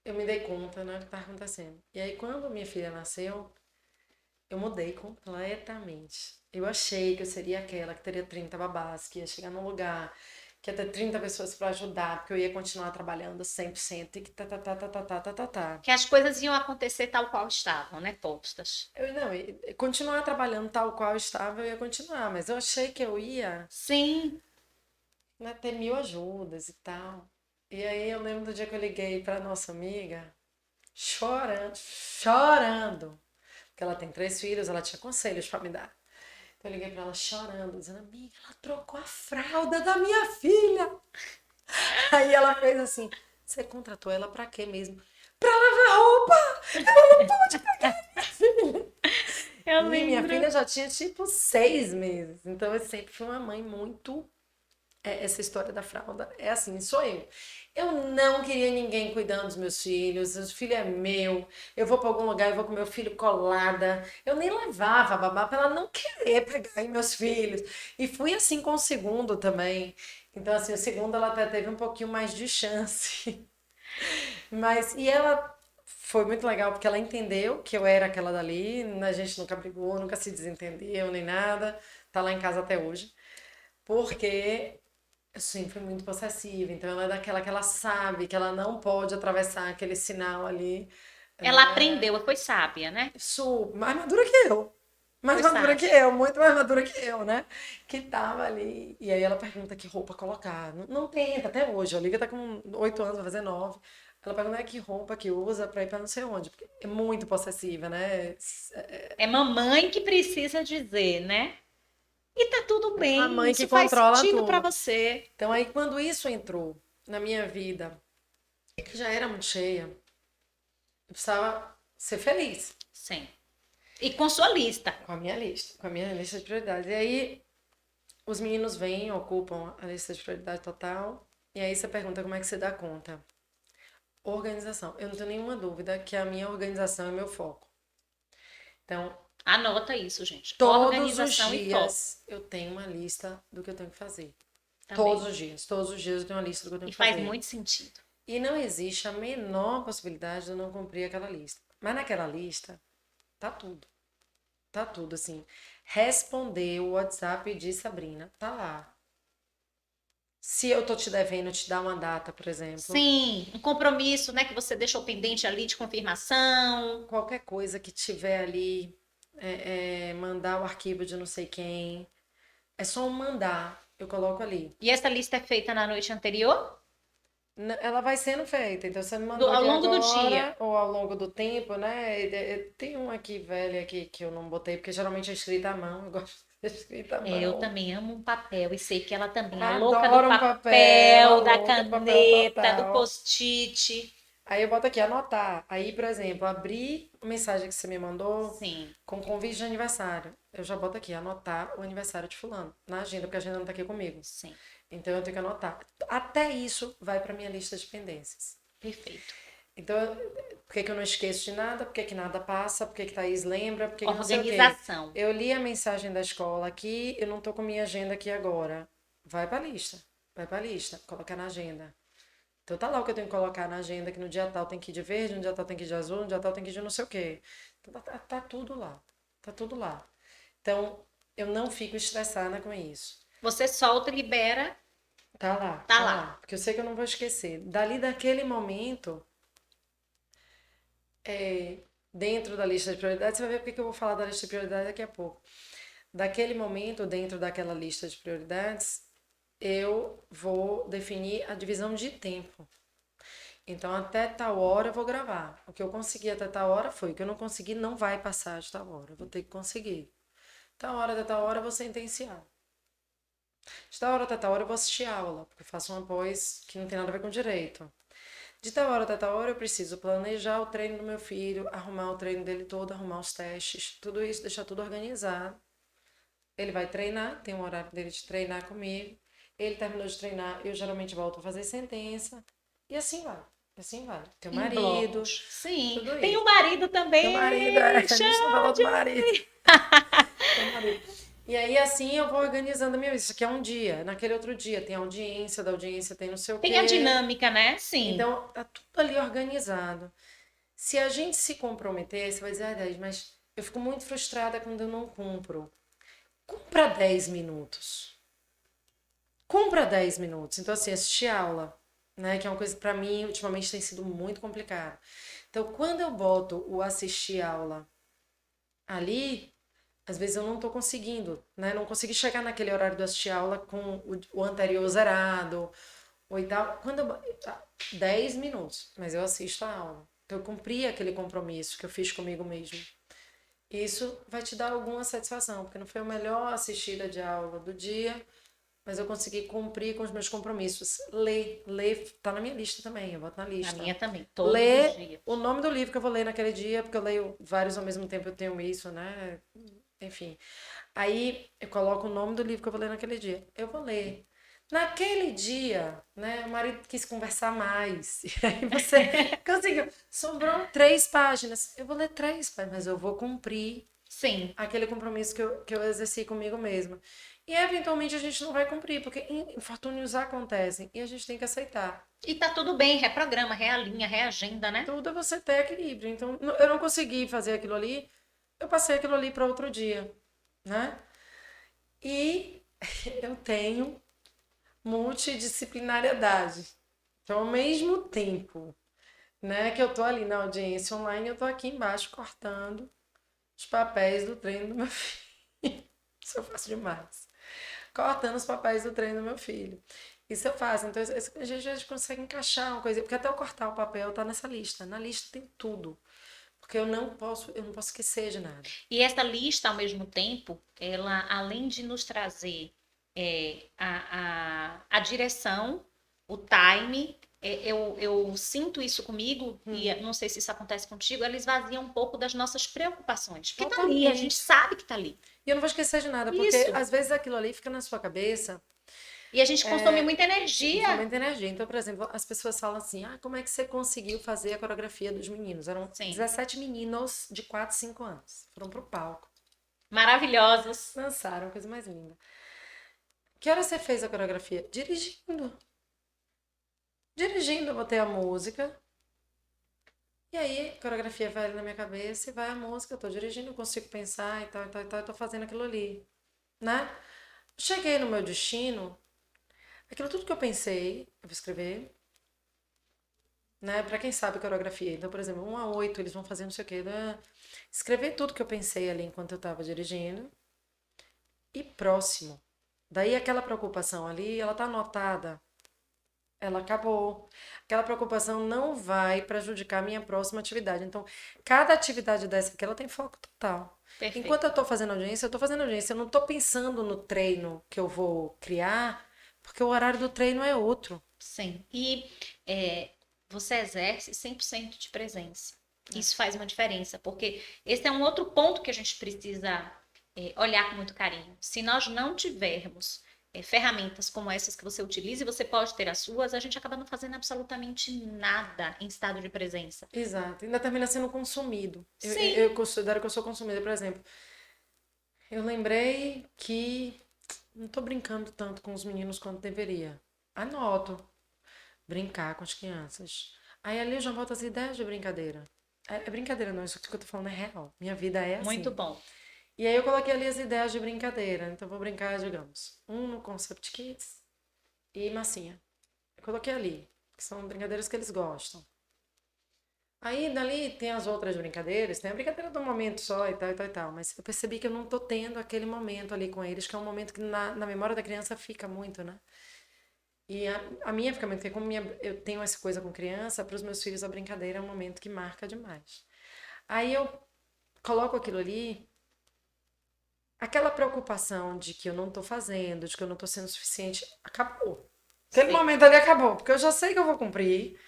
eu me dei conta, né, do que estava acontecendo. E aí, quando minha filha nasceu, eu mudei completamente. Eu achei que eu seria aquela que teria 30 babás, que ia chegar num lugar, que ia ter 30 pessoas para ajudar, porque eu ia continuar trabalhando 100% e que tá, tá, tá, tá, tá, tá, tá, tá, tá. Que as coisas iam acontecer tal qual estavam, né? Postas. Eu, não, continuar trabalhando tal qual eu estava, eu ia continuar, mas eu achei que eu ia, Sim. né, ter mil ajudas e tal. E aí eu lembro do dia que eu liguei para nossa amiga, chorando, chorando, porque ela tem 3 filhos, ela tinha conselhos para me dar. Então eu liguei pra ela chorando, dizendo, amiga, ela trocou a fralda da minha filha. Aí ela fez assim, você contratou ela pra quê mesmo? Pra lavar roupa! Ela não pode pegar minha filha. Eu E minha lembro. filha já tinha tipo 6 meses. Então eu sempre fui uma mãe muito essa história da fralda é assim, sou eu. Eu não queria ninguém cuidando dos meus filhos, o filho é meu, eu vou para algum lugar, eu vou com meu filho colada. Eu nem levava a babá para ela não querer pegar em meus filhos. E fui assim com o segundo também. Então, assim, o segundo ela até teve um pouquinho mais de chance. Mas, e ela foi muito legal porque ela entendeu que eu era aquela dali, a gente nunca brigou, nunca se desentendeu, nem nada. Tá lá em casa até hoje. Porque eu sempre fui muito possessiva, então ela é daquela que ela sabe que ela não pode atravessar aquele sinal ali, Ela né? aprendeu, foi sábia, né? Mais madura que eu. Mais Foi madura que sábia. eu, muito mais madura que eu, né? Que tava ali. E aí ela pergunta que roupa colocar. Não, não tenta, até hoje. A Olivia tá com 8 anos, vai fazer 9. Ela pergunta que roupa que usa pra ir pra não sei onde. Porque é muito possessiva, né? É mamãe que precisa dizer, né? E tá tudo A bem, mãe que isso faz controla sentido pra tudo. você. Então aí quando isso entrou na minha vida, que já era muito cheia, eu precisava ser feliz Sim. E com sua lista. com a minha lista de prioridades. E aí os meninos vêm, ocupam a lista de prioridade total. E aí você pergunta como é que você dá conta. Organização. Eu não tenho nenhuma dúvida que a minha organização é meu foco. Então, Anota isso, gente. todos os Organização e foco dias eu tenho uma lista do que eu tenho que fazer. também. Todos os dias eu tenho uma lista do que eu tenho E que faz fazer. muito sentido. E não existe a menor possibilidade de eu não cumprir aquela lista. Mas naquela lista, tá tudo. Tá tudo assim. Responder o WhatsApp de Sabrina, tá lá. Se eu tô te devendo te dar uma data, por exemplo, Sim, um compromisso, né, que você deixou pendente ali de confirmação. qualquer coisa que tiver ali, mandar o arquivo de não sei quem, é só um mandar, eu coloco ali. E essa lista é feita na noite anterior? Ela vai sendo feita, então você me mandou Ao ali longo do dia. agora, ou ao longo do tempo, né? Tem um aqui velho aqui que eu não botei, porque geralmente é escrita à mão, eu gosto de ser escrita à É, eu mão. também amo um papel e sei que ela também, a louca do Adoro um papel, a papel, da louca do papel caneta, do total. post-it. Aí eu boto aqui, anotar. Aí, por exemplo, abrir a mensagem que você me mandou Sim, com convite de aniversário. Eu já boto aqui, anotar o aniversário de fulano na agenda, porque a agenda não tá aqui comigo. sim, Então eu tenho que anotar. Até isso vai para minha lista de pendências. perfeito. Então, por que que eu não esqueço de nada? Por que que nada passa? Por que que Thaís lembra? Por que que não sei o quê? Organização. Eu li a mensagem da escola aqui, eu não tô com minha agenda aqui agora. Vai pra lista. Vai pra lista. Coloca na agenda. Então tá lá o que eu tenho que colocar na agenda, que no dia tal tem que ir de verde, no dia tal tem que ir de azul, no dia tal tem que ir de não sei o quê. Então tá tudo lá. Tá tudo lá. Então, eu não fico estressada com isso. Você solta e libera, Tá lá, tá tá lá. lá. Porque eu sei que eu não vou esquecer. Dali daquele momento, dentro da lista de prioridades, você vai ver porque que eu vou falar da lista de prioridades daqui a pouco. Daquele momento, dentro daquela lista de prioridades, eu vou definir a divisão de tempo. Então, até tal hora eu vou gravar. O que eu consegui até tal hora foi. O que eu não consegui não vai passar de tal hora. Eu vou ter que conseguir. Tal hora até tal hora eu vou sentenciar. De tal hora até tal hora eu vou assistir aula, porque eu faço uma pós que não tem nada a ver com direito. De tal hora até tal hora eu preciso planejar o treino do meu filho, arrumar o treino dele todo, arrumar os testes, tudo isso, deixar tudo organizado. Ele vai treinar, tem um horário dele de treinar comigo. Ele terminou de treinar, eu geralmente volto a fazer sentença. E assim vai. Assim vai. Teu Em marido, blocos. Sim. tudo Tem o isso. marido Teu marido, também. a gente não falou do marido. Teu marido. E aí, assim, eu vou organizando a minha vida. Isso aqui é um dia. Naquele outro dia tem audiência, da audiência tem não sei o Tem a quê. dinâmica, né? Sim. Então, tá tudo ali organizado. Se a gente se comprometer, você vai dizer, ah, 10, mas eu fico muito frustrada quando eu não cumpro. Cumpra 10 minutos. Cumpra 10 minutos. Então, assim, assistir aula, né? Que é uma coisa que pra mim, ultimamente, tem sido muito complicado. Então, quando eu boto o assistir aula ali, às vezes eu não tô conseguindo, né? Não consegui chegar naquele horário do assistir aula com o anterior zerado, ou e tal. 10 minutos, mas eu assisto a aula. Então, eu cumpri aquele compromisso que eu fiz comigo mesmo. Isso vai te dar alguma satisfação, porque não foi a melhor assistida de aula do dia, mas eu consegui cumprir com os meus compromissos. Ler, tá na minha lista também, eu boto na A lista. minha também, todos os Ler dias. o nome do livro que eu vou ler naquele dia, porque eu leio vários ao mesmo tempo, eu tenho isso, né? Enfim. Aí eu coloco o nome do livro que eu vou ler naquele dia. Eu vou ler. Naquele dia, né, o marido quis conversar mais. E aí você conseguiu. Sobrou 3 páginas. Eu vou ler 3 páginas, mas eu vou cumprir Sim. aquele compromisso que eu exerci comigo mesma. E eventualmente a gente não vai cumprir, porque infortúnios acontecem e a gente tem que aceitar. E tá tudo bem, reprograma, realinha, reagenda, né? Tudo é você ter equilíbrio. Então, eu não consegui fazer aquilo ali, eu passei aquilo ali para outro dia, né? E eu tenho multidisciplinariedade. Então, ao mesmo tempo, né, que eu tô ali na audiência online, eu tô aqui embaixo cortando os papéis do treino do meu filho. Isso eu faço demais. Cortando os papéis do treino do meu filho. Isso eu faço. Então, a gente consegue encaixar uma coisa. Porque até eu cortar o papel tá nessa lista. Na lista tem tudo. Porque eu não posso esquecer de nada. E essa lista, ao mesmo tempo, ela, além de nos trazer a direção, o time, eu sinto isso comigo, e não sei se isso acontece contigo, ela esvazia um pouco das nossas preocupações. Porque tá ali, a gente Totalmente. sabe que tá ali. E eu não vou esquecer de nada, porque Isso. às vezes aquilo ali fica na sua cabeça. E a gente consome muita energia. Somente energia. Então, por exemplo, as pessoas falam assim: ah, como é que você conseguiu fazer a coreografia dos meninos? Eram Sim. 17 meninos de 4, 5 anos. Foram pro palco. Maravilhosos. Dançaram, coisa mais linda. Que hora você fez a coreografia? Dirigindo. Dirigindo, eu botei a música. E aí, a coreografia vai ali na minha cabeça e vai a música. Eu tô dirigindo, eu consigo pensar e tal, e tal, e tal. Eu tô fazendo aquilo ali, né? Cheguei no meu destino, aquilo tudo que eu pensei, eu vou escrever, né? Pra quem sabe coreografia. Então, por exemplo, 1 a 8, eles vão fazer não sei o quê. Né? Escrever tudo que eu pensei ali enquanto eu tava dirigindo. E próximo. Daí aquela preocupação ali, ela tá anotada. Ela acabou. Aquela preocupação não vai prejudicar a minha próxima atividade. Então, cada atividade dessa aqui, ela tem foco total. Enquanto Perfeito. eu estou fazendo audiência, eu estou fazendo audiência. Eu não estou pensando no treino que eu vou criar, porque o horário do treino é outro. Sim. E você exerce 100% de presença. Isso faz uma diferença, porque esse é um outro ponto que a gente precisa olhar com muito carinho. Se nós não tivermos ferramentas como essas que você utiliza, e você pode ter as suas, a gente acaba não fazendo absolutamente nada em estado de presença. Exato. Ainda termina sendo consumido. Sim, Eu considero que eu sou consumida, por exemplo. Eu lembrei que não estou brincando tanto com os meninos quanto deveria. Anoto. Brincar com as crianças. Aí ali eu já boto as ideias de brincadeira. É brincadeira, não, isso que eu tô falando é real. Minha vida é muito assim. bom. E aí eu coloquei ali as ideias de brincadeira. Então eu vou brincar, digamos, no Concept Kids e massinha. Eu coloquei ali, que são brincadeiras que eles gostam. Aí dali tem as outras brincadeiras, tem a brincadeira do momento só e tal e tal e tal. Mas eu percebi que eu não tô tendo aquele momento ali com eles, que é um momento que na memória da criança fica muito, né? E a minha fica muito, porque como eu tenho essa coisa com criança, para os meus filhos a brincadeira é um momento que marca demais. Aí eu coloco aquilo ali, aquela preocupação de que eu não tô fazendo, de que eu não tô sendo suficiente, acabou. Aquele Sim. momento ali acabou, porque eu já sei que eu vou cumprir.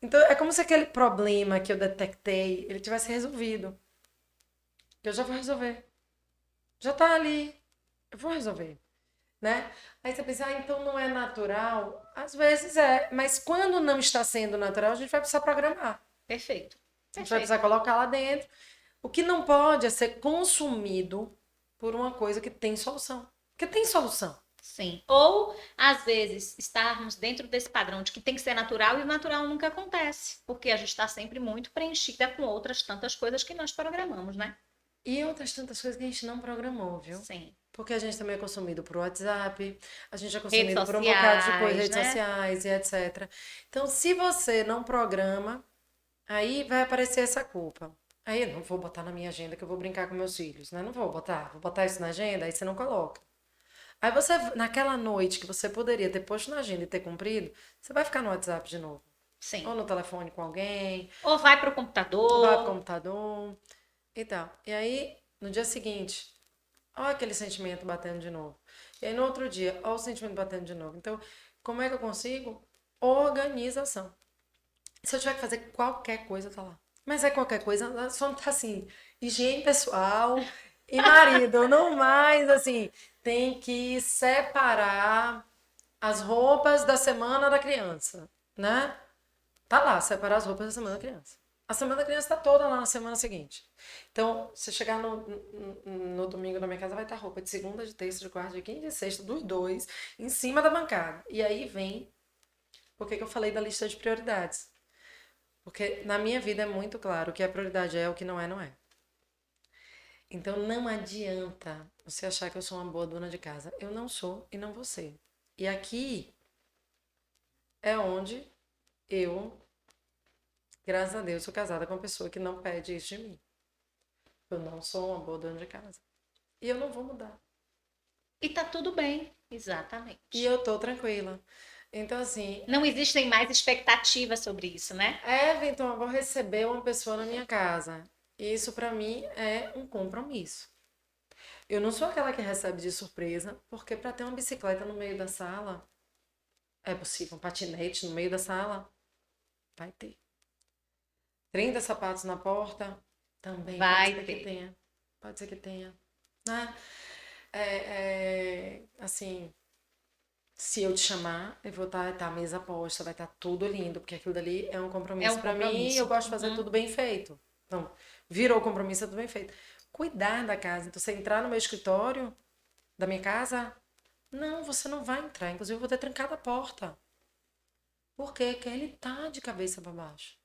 Então é como se aquele problema que eu detectei, ele tivesse resolvido. Que eu já vou resolver. Já tá ali. Eu vou resolver, né? Aí você pensa, então não é natural? Às vezes é, mas quando não está sendo natural, a gente vai precisar programar. Perfeito. A gente vai Perfeito. precisar colocar lá dentro. O que não pode é ser consumido por uma coisa que tem solução. Porque tem solução. Sim. Ou, às vezes, estarmos dentro desse padrão de que tem que ser natural e o natural nunca acontece, porque a gente está sempre muito preenchida com outras tantas coisas que nós programamos, né? E outras tantas coisas que a gente não programou, viu? Sim. Porque a gente também é consumido por WhatsApp, a gente é Redes consumido por um bocado de coisa, sociais, redes né? sociais e etc. Então, se você não programa, aí vai aparecer essa culpa. Aí eu não vou botar na minha agenda que eu vou brincar com meus filhos, né? Não vou botar isso na agenda, aí você não coloca. Aí você, naquela noite que você poderia ter posto na agenda e ter cumprido, você vai ficar no WhatsApp de novo. Sim. Ou no telefone com alguém, Ou vai para o ou vai pro computador. computador e tal. E aí, no dia seguinte, olha aquele sentimento batendo de novo. E aí no outro dia, olha o sentimento batendo de novo. Então, como é que eu consigo? Organização. Se eu tiver que fazer qualquer coisa, tá lá. Mas é qualquer coisa, só tá assim, higiene pessoal e marido, não mais assim, tem que separar as roupas da semana da criança, né? Tá lá, separar as roupas da semana da criança. A semana da criança tá toda lá na semana seguinte. Então, se chegar no domingo na minha casa, vai estar roupa de segunda, de terça, de quarta, de quinta, de sexta, dos dois, em cima da bancada. E aí vem, por que eu falei da lista de prioridades? Porque na minha vida é muito claro o que é prioridade é, o que não é, não é. Então não adianta você achar que eu sou uma boa dona de casa. Eu não sou e não vou ser. E aqui é onde eu, graças a Deus, sou casada com uma pessoa que não pede isso de mim. Eu não sou uma boa dona de casa. E eu não vou mudar. E tá tudo bem. E Exatamente. eu tô tranquila. Então, assim, Não existem mais expectativas sobre isso, né? Everton, eu vou receber uma pessoa na minha casa. Isso pra mim é um compromisso. Eu não sou aquela que recebe de surpresa, porque para ter uma bicicleta no meio da sala, é possível. Um patinete no meio da sala, vai ter. 30 sapatos na porta, também pode Vai ser que ter. tenha. Pode ser que tenha. Né? Assim, se eu te chamar, eu vou estar a mesa posta, vai estar tudo lindo, porque aquilo dali é um É compromisso um para mim e eu compromisso. gosto de fazer Uhum. tudo bem feito. Então, virou compromisso, é tudo bem feito. Cuidar da casa. Então, você entrar no meu escritório, da minha casa, não, você não vai entrar. Inclusive, eu vou ter trancado a porta. Por quê? Porque ele tá de cabeça para baixo.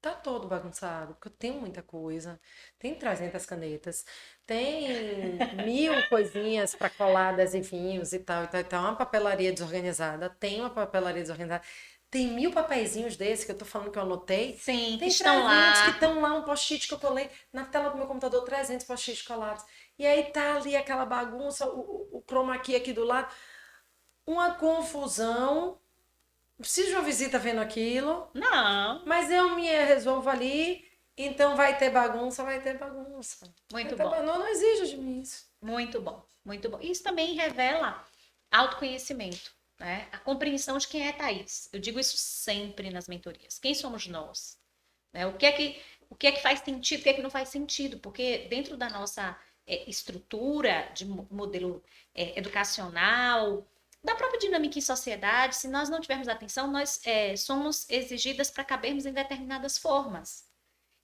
Tá todo bagunçado, porque eu tenho muita coisa. Tem 300 canetas, tem 1000 coisinhas para colar adesivinhos e tal, e tal, e tal. Uma papelaria desorganizada, tem uma papelaria desorganizada. Tem 1000 papeizinhos desse que eu tô falando que eu anotei. Sim, que Tem estão 300 que lá. estão lá, um post-it que eu colei na tela do meu computador, 300 post-its colados. E aí tá ali aquela bagunça, o chroma key aqui do lado. Uma confusão. Preciso de uma visita vendo aquilo. Não. Mas eu me resolvo ali, então vai ter bagunça, vai ter bagunça. Muito bom. Não, não exige de mim isso. Muito bom. Muito bom. Isso também revela autoconhecimento, né? A compreensão de quem é Thaís. Eu digo isso sempre nas mentorias. Quem somos nós? Né? O que é que faz sentido, o que é que não faz sentido? Porque dentro da nossa estrutura de modelo educacional, da própria dinâmica em sociedade, se nós não tivermos atenção, nós somos exigidas para cabermos em determinadas formas.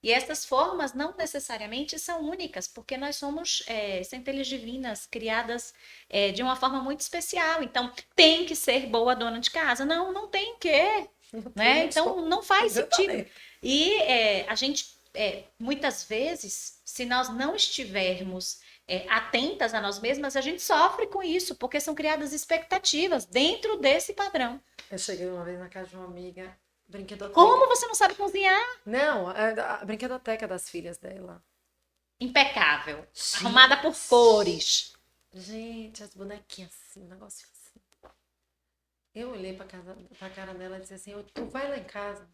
E essas formas não necessariamente são únicas, porque nós somos centelhas divinas, criadas de uma forma muito especial. Então, tem que ser boa dona de casa. Não, não tem que, Não tem, né? não Então, sou. não faz sentido. Exatamente. E a gente, muitas vezes, se nós não estivermos atentas a nós mesmas, a gente sofre com isso, porque são criadas expectativas dentro desse padrão. Eu cheguei uma vez na casa de uma amiga, brinquedoteca. Como você não sabe cozinhar? Não, a brinquedoteca das filhas dela. Impecável, arrumada por Gente, cores. gente, as bonequinhas assim, um negócio assim. Eu olhei pra cara dela e disse assim, tu vai lá em casa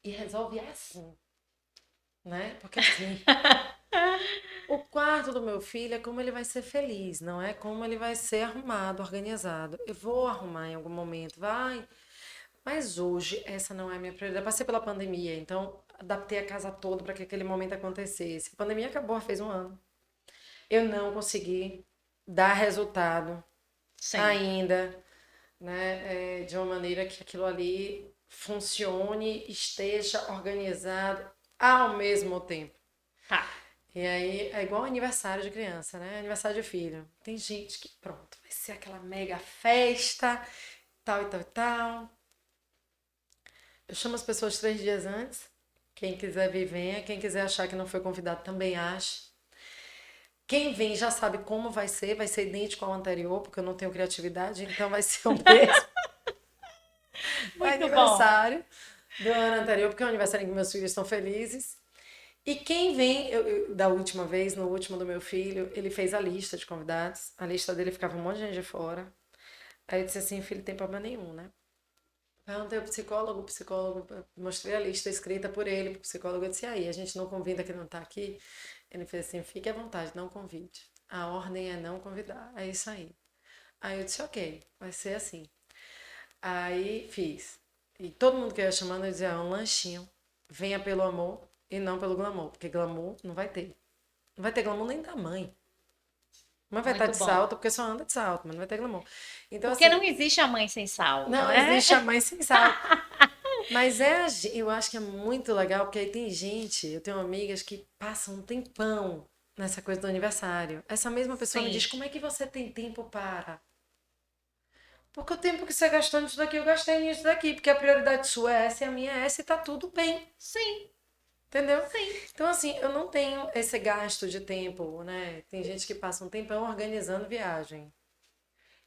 e resolve assim, né? Porque assim, o quarto do meu filho é como ele vai ser feliz, não é como ele vai ser arrumado, organizado. Eu vou arrumar em algum momento, vai. Mas hoje essa não é a minha prioridade. Eu passei pela pandemia, então adaptei a casa toda para que aquele momento acontecesse. A pandemia acabou, fez um ano. Eu não consegui dar resultado Sim, ainda, né, de uma maneira que aquilo ali funcione, esteja organizado ao mesmo tempo. tá. E aí é igual aniversário de criança, né? Aniversário de filho. Tem gente que, pronto, vai ser aquela mega festa, tal e tal e tal. Eu chamo as pessoas 3 dias antes. Quem quiser vir, venha. Quem quiser achar que não foi convidado, também ache. Quem vem já sabe como vai ser idêntico ao anterior, porque eu não tenho criatividade, então vai ser o mesmo Muito bom. aniversário do ano anterior, porque é o aniversário em que meus filhos estão felizes. E quem vem, da última vez, no último do meu filho, ele fez a lista de convidados. A lista dele ficava um monte de gente de fora. Aí eu disse assim, filho, tem problema nenhum, né? Perguntei ao psicólogo, mostrei a lista escrita por ele, pro psicólogo, eu disse, aí, a gente não convida quem não tá aqui? Ele fez assim, fique à vontade, não convide. A ordem é não convidar, é isso aí. Aí eu disse, ok, vai ser assim. Aí fiz. E todo mundo que eu ia chamando, eu dizia, um lanchinho, venha pelo amor e não pelo glamour, porque glamour não vai ter. Não vai ter glamour nem da mãe. Mãe vai estar Muito de bom. salto, porque só anda de salto, mas não vai ter glamour. Então, Porque assim, não existe a mãe sem salto, não né? existe a mãe sem salto. Mas eu acho que é muito legal, porque aí tem gente, eu tenho amigas que passam um tempão nessa coisa do aniversário. Essa mesma pessoa me diz, Sim, como é que você tem tempo para? Porque o tempo que você gastou nisso daqui, eu gastei nisso daqui, porque a prioridade sua é essa e a minha é essa e tá tudo bem, sim, entendeu? sim. Então, assim, eu não tenho esse gasto de tempo, né? Tem gente que passa um tempão organizando viagem.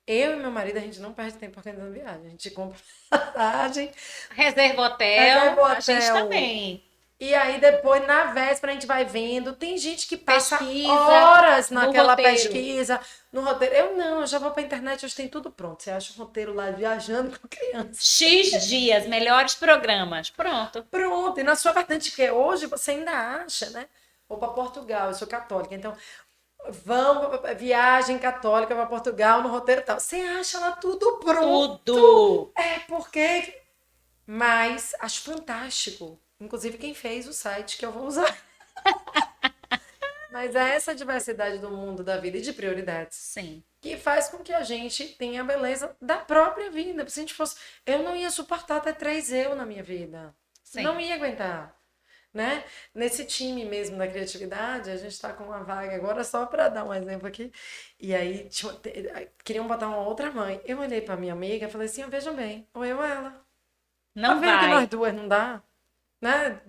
Eu e meu marido, a gente não perde tempo organizando viagem. A gente compra passagem, Reserva reserva hotel, o a gente hotel. também. E aí depois, na véspera, a gente vai vendo. Tem gente que passa Pesquisa horas no naquela roteiro. pesquisa, no roteiro. Eu não, eu já vou pra internet, hoje tem tudo pronto. Você acha o roteiro lá viajando com criança. X dias, melhores programas. Pronto. Pronto, e na sua vertente, porque hoje você ainda acha, né? Vou para Portugal, eu sou católica, então vamos viagem católica para Portugal no roteiro e tal. Você acha lá tudo pronto. Tudo. É porque. Mas acho fantástico. Inclusive quem fez o site que eu vou usar. Mas é essa diversidade do mundo, da vida e de prioridades Sim, que faz com que a gente tenha a beleza da própria vida. Se a gente fosse. Eu não ia suportar ter 3 eu na minha vida. Não sim. ia aguentar. Né? Nesse time mesmo da criatividade, a gente está com uma vaga agora, só para dar um exemplo aqui. E aí queriam botar uma outra mãe. Eu olhei para minha amiga e falei assim: veja bem, ou eu ou ela. Tá Não vendo que nós vai. duas não dá? Né?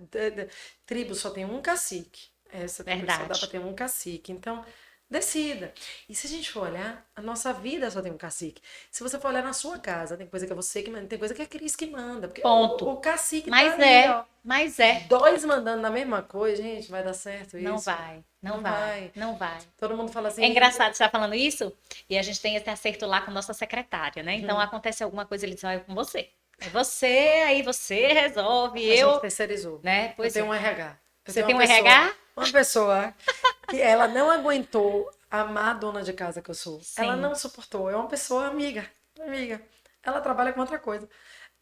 Tribo só tem um cacique. Essa tribo só dá para Verdade. ter um cacique. Então, decida. E se a gente for olhar, a nossa vida só tem um cacique. Se você for olhar na sua casa, tem coisa que é você que manda, tem coisa que é a Cris que manda. Porque Ponto. o cacique tá Mas ali, é, ó. mas é. Dois mandando na mesma coisa, gente, vai dar certo Não isso? vai, não Não vai, vai. não vai. Todo mundo fala É assim. engraçado você estar falando isso, e a gente tem esse acerto lá com nossa secretária, né? Então acontece alguma coisa, ele diz, ó, é com você. É você, aí você resolve, A gente eu, terceirizou. né? Eu Pois tenho é. um RH. Eu Você tenho tem um RH? uma pessoa que ela não aguentou amar a dona de casa que eu sou. Ela Sim. não suportou. É uma pessoa amiga, amiga. Ela trabalha com outra coisa.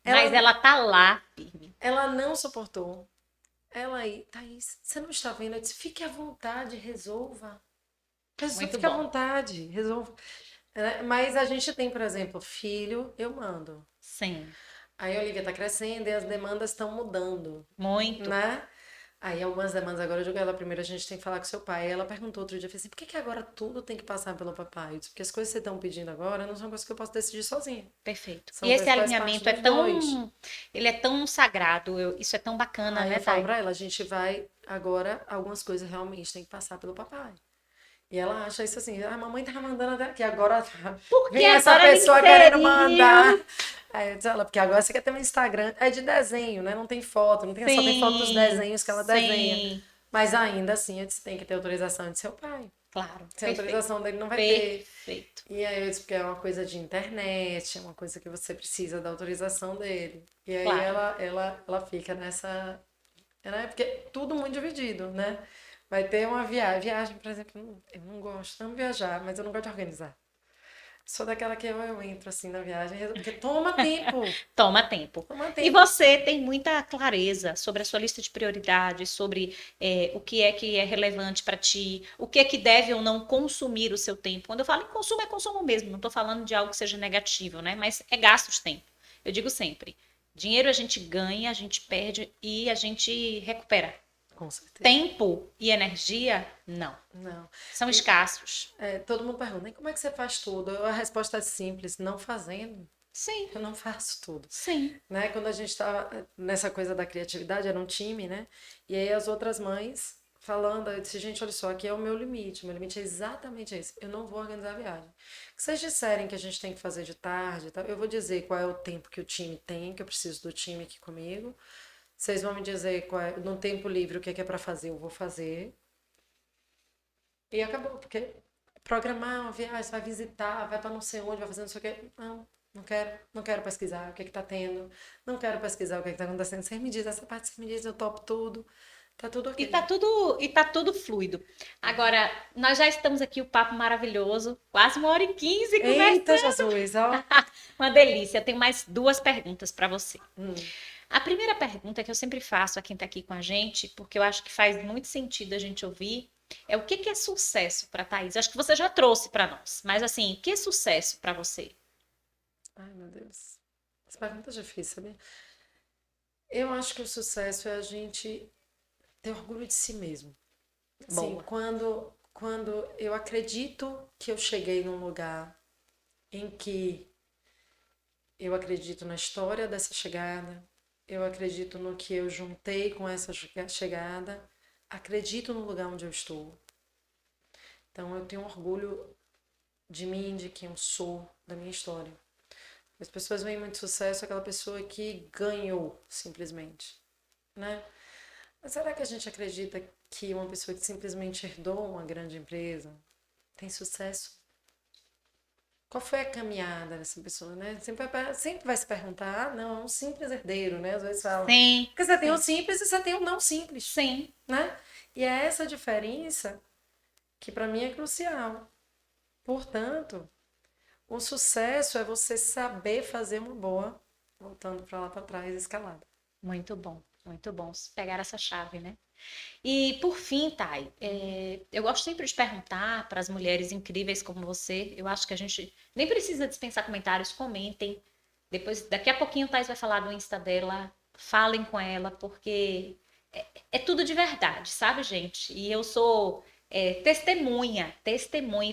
Mas Ela, ela tá lá, firme. ela não suportou. Ela aí, Thaís, você não está vendo? Eu disse, fique à vontade, resolva. Muito Fique à bom. vontade, resolva. Mas a gente tem, por exemplo, filho, eu mando. Sim, Aí a Olivia tá crescendo e as demandas estão mudando, muito. né? Aí algumas demandas agora eu joguei ela primeiro, a gente tem que falar com seu pai. Aí ela perguntou outro dia, falei assim, por que que agora tudo tem que passar pelo papai? Eu disse, porque as coisas que vocês estão pedindo agora não são coisas que eu posso decidir sozinha. Perfeito. E São esse coisas que faz parte alinhamento é dos dois. tão, ele é tão sagrado, isso é tão bacana, Aí né, eu falo Thay? pra ela, a gente vai agora, algumas coisas realmente tem que passar pelo papai. E ela acha isso assim, a mamãe tá mandando até aqui, agora Porque vem essa agora ela pessoa querendo mandar. inseriu. Aí eu disse, ela, porque agora você quer ter um Instagram, é de desenho, né? Não tem foto, não tem, só tem foto dos Sim, desenhos que ela desenha. sim. Mas ainda assim, eu disse, tem que ter autorização de seu pai. Claro, Sem perfeito. autorização dele não vai ter. Perfeito. E aí eu disse, porque é uma coisa de internet, é uma coisa que você precisa da autorização dele. E aí Claro. ela fica nessa. Né? Porque tudo muito dividido, né? Vai ter uma viagem. Viagem, por exemplo, eu não gosto, amo viajar, mas eu não gosto de organizar. Sou daquela que eu entro assim na viagem, porque toma tempo. Toma tempo. Toma E tempo. você tem muita clareza sobre a sua lista de prioridades, sobre o que é relevante para ti, o que é que deve ou não consumir o seu tempo. Quando eu falo em consumo, é consumo mesmo. Não estou falando de algo que seja negativo, né? Mas é gasto de tempo. Eu digo sempre: dinheiro a gente ganha, a gente perde e a gente recupera. Com certeza. Tempo e energia, não. Não. São E, escassos. todo mundo pergunta, e como é que você faz tudo? A resposta é simples, não fazendo. Sim, Eu não faço tudo. sim. Né? Quando a gente estava nessa coisa da criatividade, era um time, né? E aí as outras mães falando, eu disse, gente, olha só, aqui é o meu limite é exatamente esse, eu não vou organizar a viagem. Se vocês disserem que a gente tem que fazer de tarde, tá? Eu vou dizer qual é o tempo que o time tem, que eu preciso do time aqui comigo, vocês vão me dizer qual é, no tempo livre o que é para fazer, eu vou fazer, e acabou, porque programar uma viagem, você vai visitar, vai para não sei onde, vai fazer não sei o quê. Não, não quero pesquisar o que está tendo, não quero pesquisar o que está acontecendo. Você me diz essa parte, você me diz, eu topo tudo, tá tudo ok. E tá tudo fluido. Agora, nós já estamos aqui, o papo maravilhoso, quase 1h15 Eita, conversando. Jesus, ó. Uma delícia. Eu tenho mais duas perguntas para você. Hum, A primeira pergunta que eu sempre faço a quem está aqui com a gente, porque eu acho que faz muito sentido a gente ouvir, é o que é sucesso para Thaís? Acho que você já trouxe para nós, mas assim, o que é sucesso para você? ai, meu Deus. Essa pergunta é difícil, sabia? Eu acho que o sucesso é a gente ter orgulho de si mesmo. Assim, Boa. quando eu acredito que eu cheguei num lugar em que eu acredito na história dessa chegada, eu acredito no que eu juntei com essa chegada, acredito no lugar onde eu estou. Então eu tenho orgulho de mim, de quem eu sou, da minha história. As pessoas veem muito sucesso aquela pessoa que ganhou, simplesmente, né? Mas será que a gente acredita que uma pessoa que simplesmente herdou uma grande empresa tem sucesso? Qual foi a caminhada dessa pessoa, né? Sempre vai se perguntar, ah, não, é um simples herdeiro, né? Às vezes fala, Sim, porque você tem o sim, simples e você tem o não simples, sim. né? E é essa diferença que para mim é crucial. Portanto, o sucesso é você saber fazer uma boa, voltando para lá para trás, escalada. Muito bom pegar essa chave, né? E por fim, Thay, eu gosto sempre de perguntar para as mulheres incríveis como você. Eu acho que a gente nem precisa dispensar comentários, comentem. Depois, daqui a pouquinho, Thais vai falar do Insta dela. Falem com ela, porque é tudo de verdade, sabe, gente? E eu sou testemunha,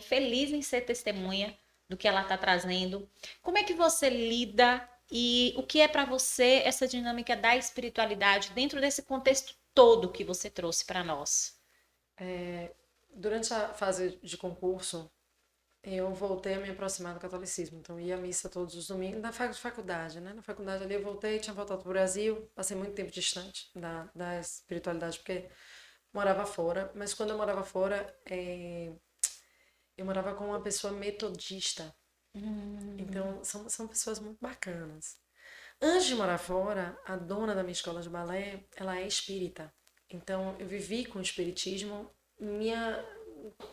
feliz em ser testemunha do que ela está trazendo. Como é que você lida e o que é para você essa dinâmica da espiritualidade dentro desse contexto todo que você trouxe para nós? Durante a fase de concurso, eu voltei a me aproximar do catolicismo. Então, ia à missa todos os domingos, na faculdade, né? Na faculdade ali eu voltei, tinha voltado para o Brasil, passei muito tempo distante da espiritualidade, porque morava fora. Mas quando eu morava fora, eu morava com uma pessoa metodista. Então, são pessoas muito bacanas. Antes de morar fora, a dona da minha escola de balé, ela é espírita. Então, eu vivi com o espiritismo minha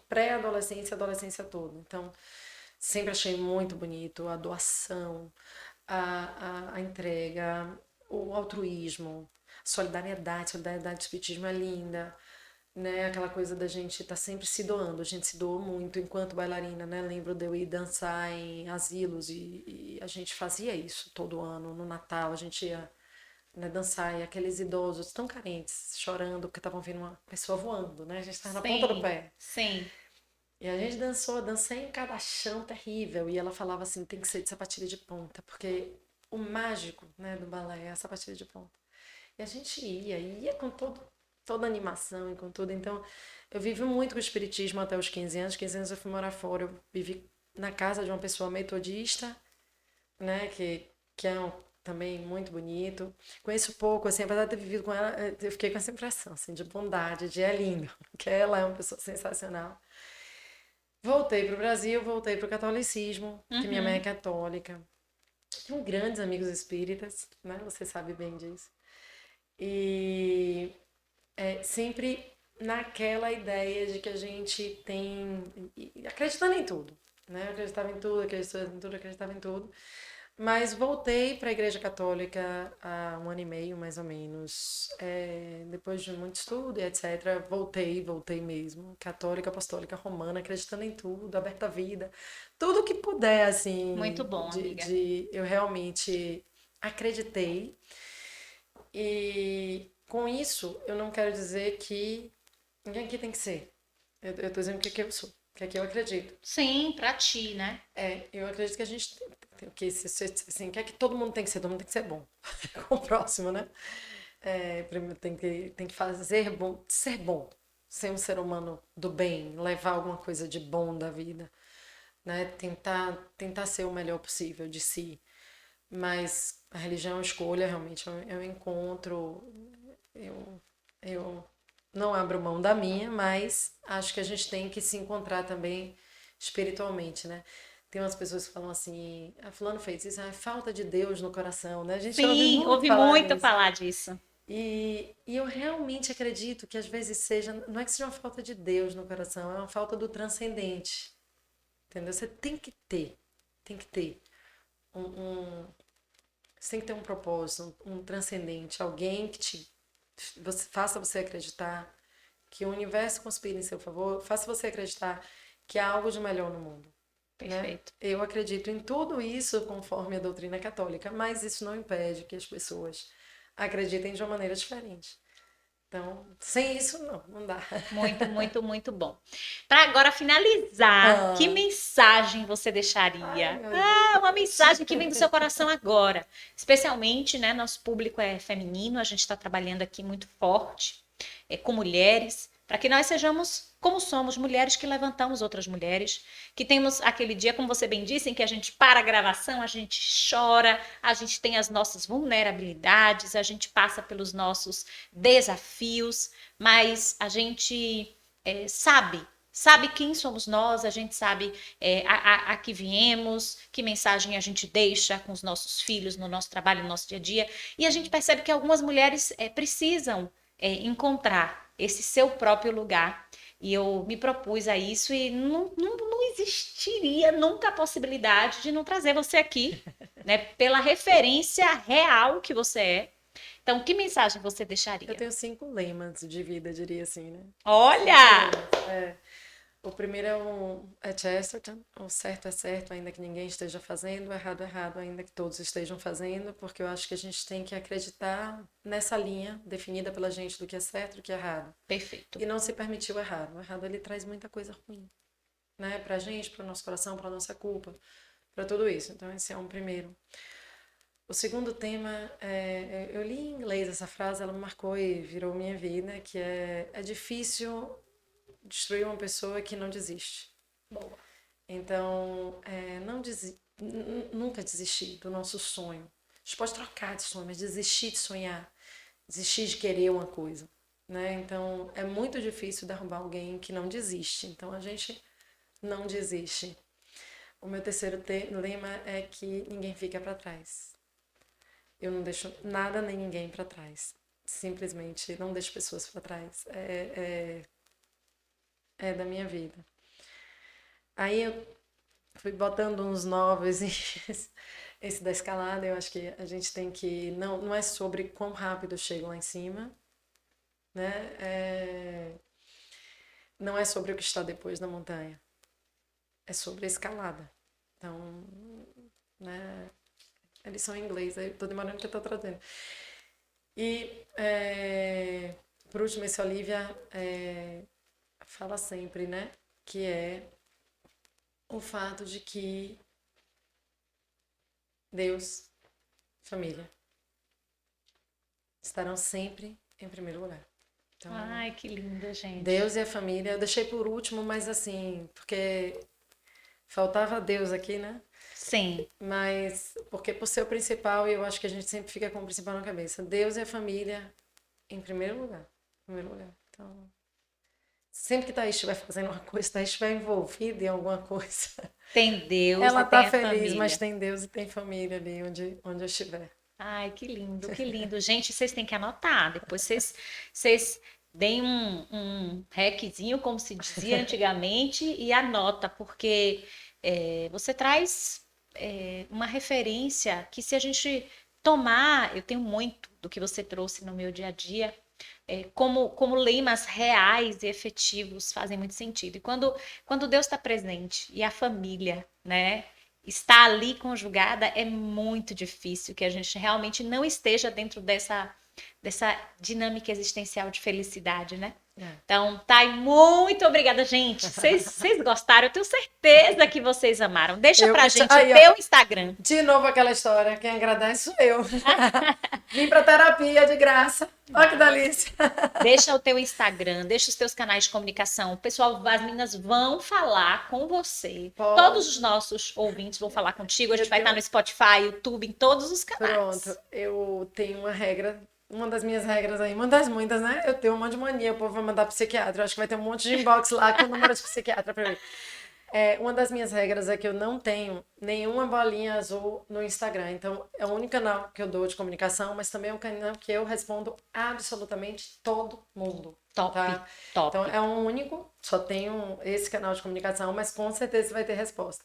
pré-adolescência, adolescência toda. Então, sempre achei muito bonito a doação, a entrega, o altruísmo, solidariedade do espiritismo é linda, né? Aquela coisa da gente estar sempre se doando, a gente se doou muito enquanto bailarina, né? Lembro de eu ir dançar em asilos e a gente fazia isso todo ano, no Natal, a gente ia, né, dançar e aqueles idosos tão carentes, chorando porque estavam vendo uma pessoa voando, né? A gente estava na ponta do Sim, pé. sim. E a gente dancei em cada chão terrível. E ela falava assim, tem que ser de sapatilha de ponta, porque o mágico, né, do balé é a sapatilha de ponta. E a gente ia com toda a animação e com tudo. Então, eu vivi muito com o espiritismo até os 15 anos. 15 anos eu fui morar fora. Eu vivi na casa de uma pessoa metodista, né, que é também muito bonito. Conheço pouco, assim, apesar de ter vivido com ela, eu fiquei com essa impressão, assim, de bondade, de é lindo, que ela é uma pessoa sensacional. Voltei para o Brasil, voltei para o catolicismo, que minha mãe é Uhum. católica. Tenho grandes amigos espíritas, né? Você sabe bem disso. E sempre naquela ideia de que a gente tem. Acreditando em tudo, né? Eu acreditava em tudo, acreditava em tudo. Mas voltei para a Igreja Católica há 1 ano e meio, mais ou menos. Depois de muito estudo e etc. Voltei mesmo. Católica, apostólica, romana, acreditando em tudo, aberta à vida. Tudo que puder, Muito assim, bom, amiga. eu realmente acreditei. E com isso, eu não quero dizer que ninguém aqui tem que ser. Eu tô dizendo o que eu sou, o que eu acredito. Sim, pra ti, né? Eu acredito que a gente que assim, quer que todo mundo tem que ser bom com o próximo, né? Primeiro tem que fazer bom, ser bom, ser um ser humano do bem, levar alguma coisa de bom da vida, né? Tentar ser o melhor possível de si. Mas a religião é uma escolha, realmente, eu encontro, eu não abro mão da minha, mas acho que a gente tem que se encontrar também espiritualmente, né? Tem umas pessoas que falam assim, a fulano fez isso, é falta de Deus no coração, né? A gente ouve Sim, muito ouvi falar muito nisso. falar disso. E eu realmente acredito que às vezes seja, não é que seja uma falta de Deus no coração, é uma falta do transcendente, entendeu? Você tem que ter você tem que ter um propósito, um transcendente, alguém que faça você acreditar que o universo conspira em seu favor, faça você acreditar que há algo de melhor no mundo, né? Perfeito. Eu acredito em tudo isso conforme a doutrina católica, mas isso não impede que as pessoas acreditem de uma maneira diferente. Então, sem isso, não dá. Muito, muito, muito bom. Para agora finalizar, que Ah, mensagem você ai, deixaria? meu Ah, uma Deus. mensagem que vem do seu coração agora. Especialmente, né? Nosso público é feminino, a gente está trabalhando aqui muito forte, com mulheres, para que nós sejamos como somos, mulheres que levantamos outras mulheres, que temos aquele dia, como você bem disse, em que a gente para a gravação, a gente chora, a gente tem as nossas vulnerabilidades, a gente passa pelos nossos desafios, mas a gente sabe quem somos nós, a gente sabe a que viemos, que mensagem a gente deixa com os nossos filhos, no nosso trabalho, no nosso dia a dia, e a gente percebe que algumas mulheres precisam encontrar esse seu próprio lugar. E eu me propus a isso e não existiria nunca a possibilidade de não trazer você aqui, né? Pela referência real que você é. Então, que mensagem você Eu deixaria? tenho 5 lemas de vida, diria assim, né? 5 Olha! lemas. O primeiro é Chesterton, o certo é certo, ainda que ninguém esteja fazendo, o errado é errado, ainda que todos estejam fazendo, porque eu acho que a gente tem que acreditar nessa linha definida pela gente do que é certo e do que é errado. Perfeito. E não se permitir o errado. O errado, ele traz muita coisa ruim, né? Pra gente, pro nosso coração, pra nossa culpa, pra tudo isso. Então, esse é um primeiro. O segundo tema, eu li em inglês essa frase, ela me marcou e virou minha vida, que é difícil destruir uma pessoa que não desiste. Boa. Então, nunca desistir do nosso sonho. A gente pode trocar de sonho, mas desistir de sonhar, desistir de querer uma coisa, né? Então, é muito difícil derrubar alguém que não desiste. Então, a gente não desiste. O meu terceiro lema é que ninguém fica para trás. Eu não deixo nada nem ninguém para trás. Simplesmente não deixo pessoas para trás. É da minha vida. Aí eu fui botando uns novos e esse da escalada, eu acho que a gente tem que não é sobre quão rápido eu chego lá em cima, né? Não é sobre o que está depois da montanha. É sobre a escalada. Então, né? Eles são em inglês, aí eu tô demorando que eu tô trazendo. E por último, esse Olivia fala sempre, né? Que é o fato de que Deus, família, estarão sempre em primeiro lugar. Então, Ai, que lindo, gente. Deus e a família, eu deixei por último, mas assim, porque faltava Deus aqui, né? Sim. Mas, porque por ser o principal, eu acho que a gente sempre fica com o principal na cabeça. Deus e a família em primeiro lugar. Em primeiro lugar. Então, sempre que Thaís estiver fazendo uma coisa, Thaís estiver envolvida em alguma coisa, Tem Deus ela e tem tá a feliz, mas família. tem Deus e tem família ali onde eu estiver. Ai, que lindo, que lindo. Gente, vocês têm que anotar. Depois vocês deem um reczinho, como se dizia antigamente, e anota, porque você traz uma referência que se a gente tomar, eu tenho muito do que você trouxe no meu dia a dia, como lemas reais e efetivos fazem muito sentido. E quando Deus está presente e a família, né, está ali conjugada, é muito difícil que a gente realmente não esteja dentro dessa dinâmica existencial de felicidade, né? É. Então, Thay, muito obrigada, gente. Vocês gostaram? Eu tenho certeza que vocês amaram. Deixa pra gente o teu Instagram. De novo aquela história, quem agradece sou eu. Vim pra terapia de graça. Olha que delícia. Deixa o teu Instagram, deixa os teus canais de comunicação. O pessoal, as meninas vão falar com você. Pode. Todos os nossos ouvintes vão falar contigo. A gente vai estar no Spotify, YouTube, em todos os canais. Pronto, eu tenho uma regra. Uma das minhas regras aí, uma das muitas, né? Eu tenho um monte de mania, o povo vai mandar pro psiquiatra. Eu acho que vai ter um monte de inbox lá com o número de psiquiatra pra mim. Uma das minhas regras é que eu não tenho nenhuma bolinha azul no Instagram. Então, é o único canal que eu dou de comunicação, mas também é um canal que eu respondo absolutamente todo mundo. Top, Tá? top. Então, é um único, só tenho esse canal de comunicação, mas com certeza vai ter resposta.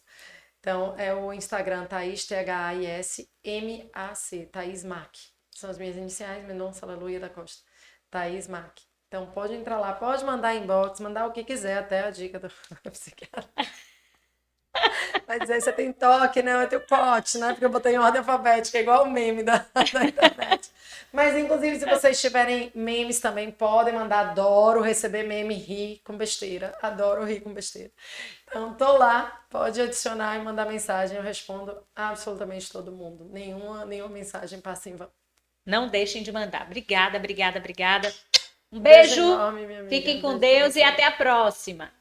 Então, é o Instagram Thaís, THISMAC, Thaís Mac. São as minhas iniciais, Mendonça Aleluia da Costa. Thaís Mac. Então, pode entrar lá, pode mandar inbox, mandar o que quiser, até a dica do psiquiatra. Vai dizer, você tem toque, né? Eu tenho pote, né? Porque eu botei em ordem alfabética, igual o meme da internet. Mas, inclusive, se vocês tiverem memes também, podem mandar. Adoro receber meme, rir com besteira. Adoro rir com besteira. Então, tô lá, pode adicionar e mandar mensagem. Eu respondo absolutamente todo mundo. Nenhuma mensagem passa em vão. Não deixem de mandar. Obrigada, obrigada, obrigada. Um beijo. Enorme, minha amiga. Fiquem com Beijo pra Deus e você. até a próxima.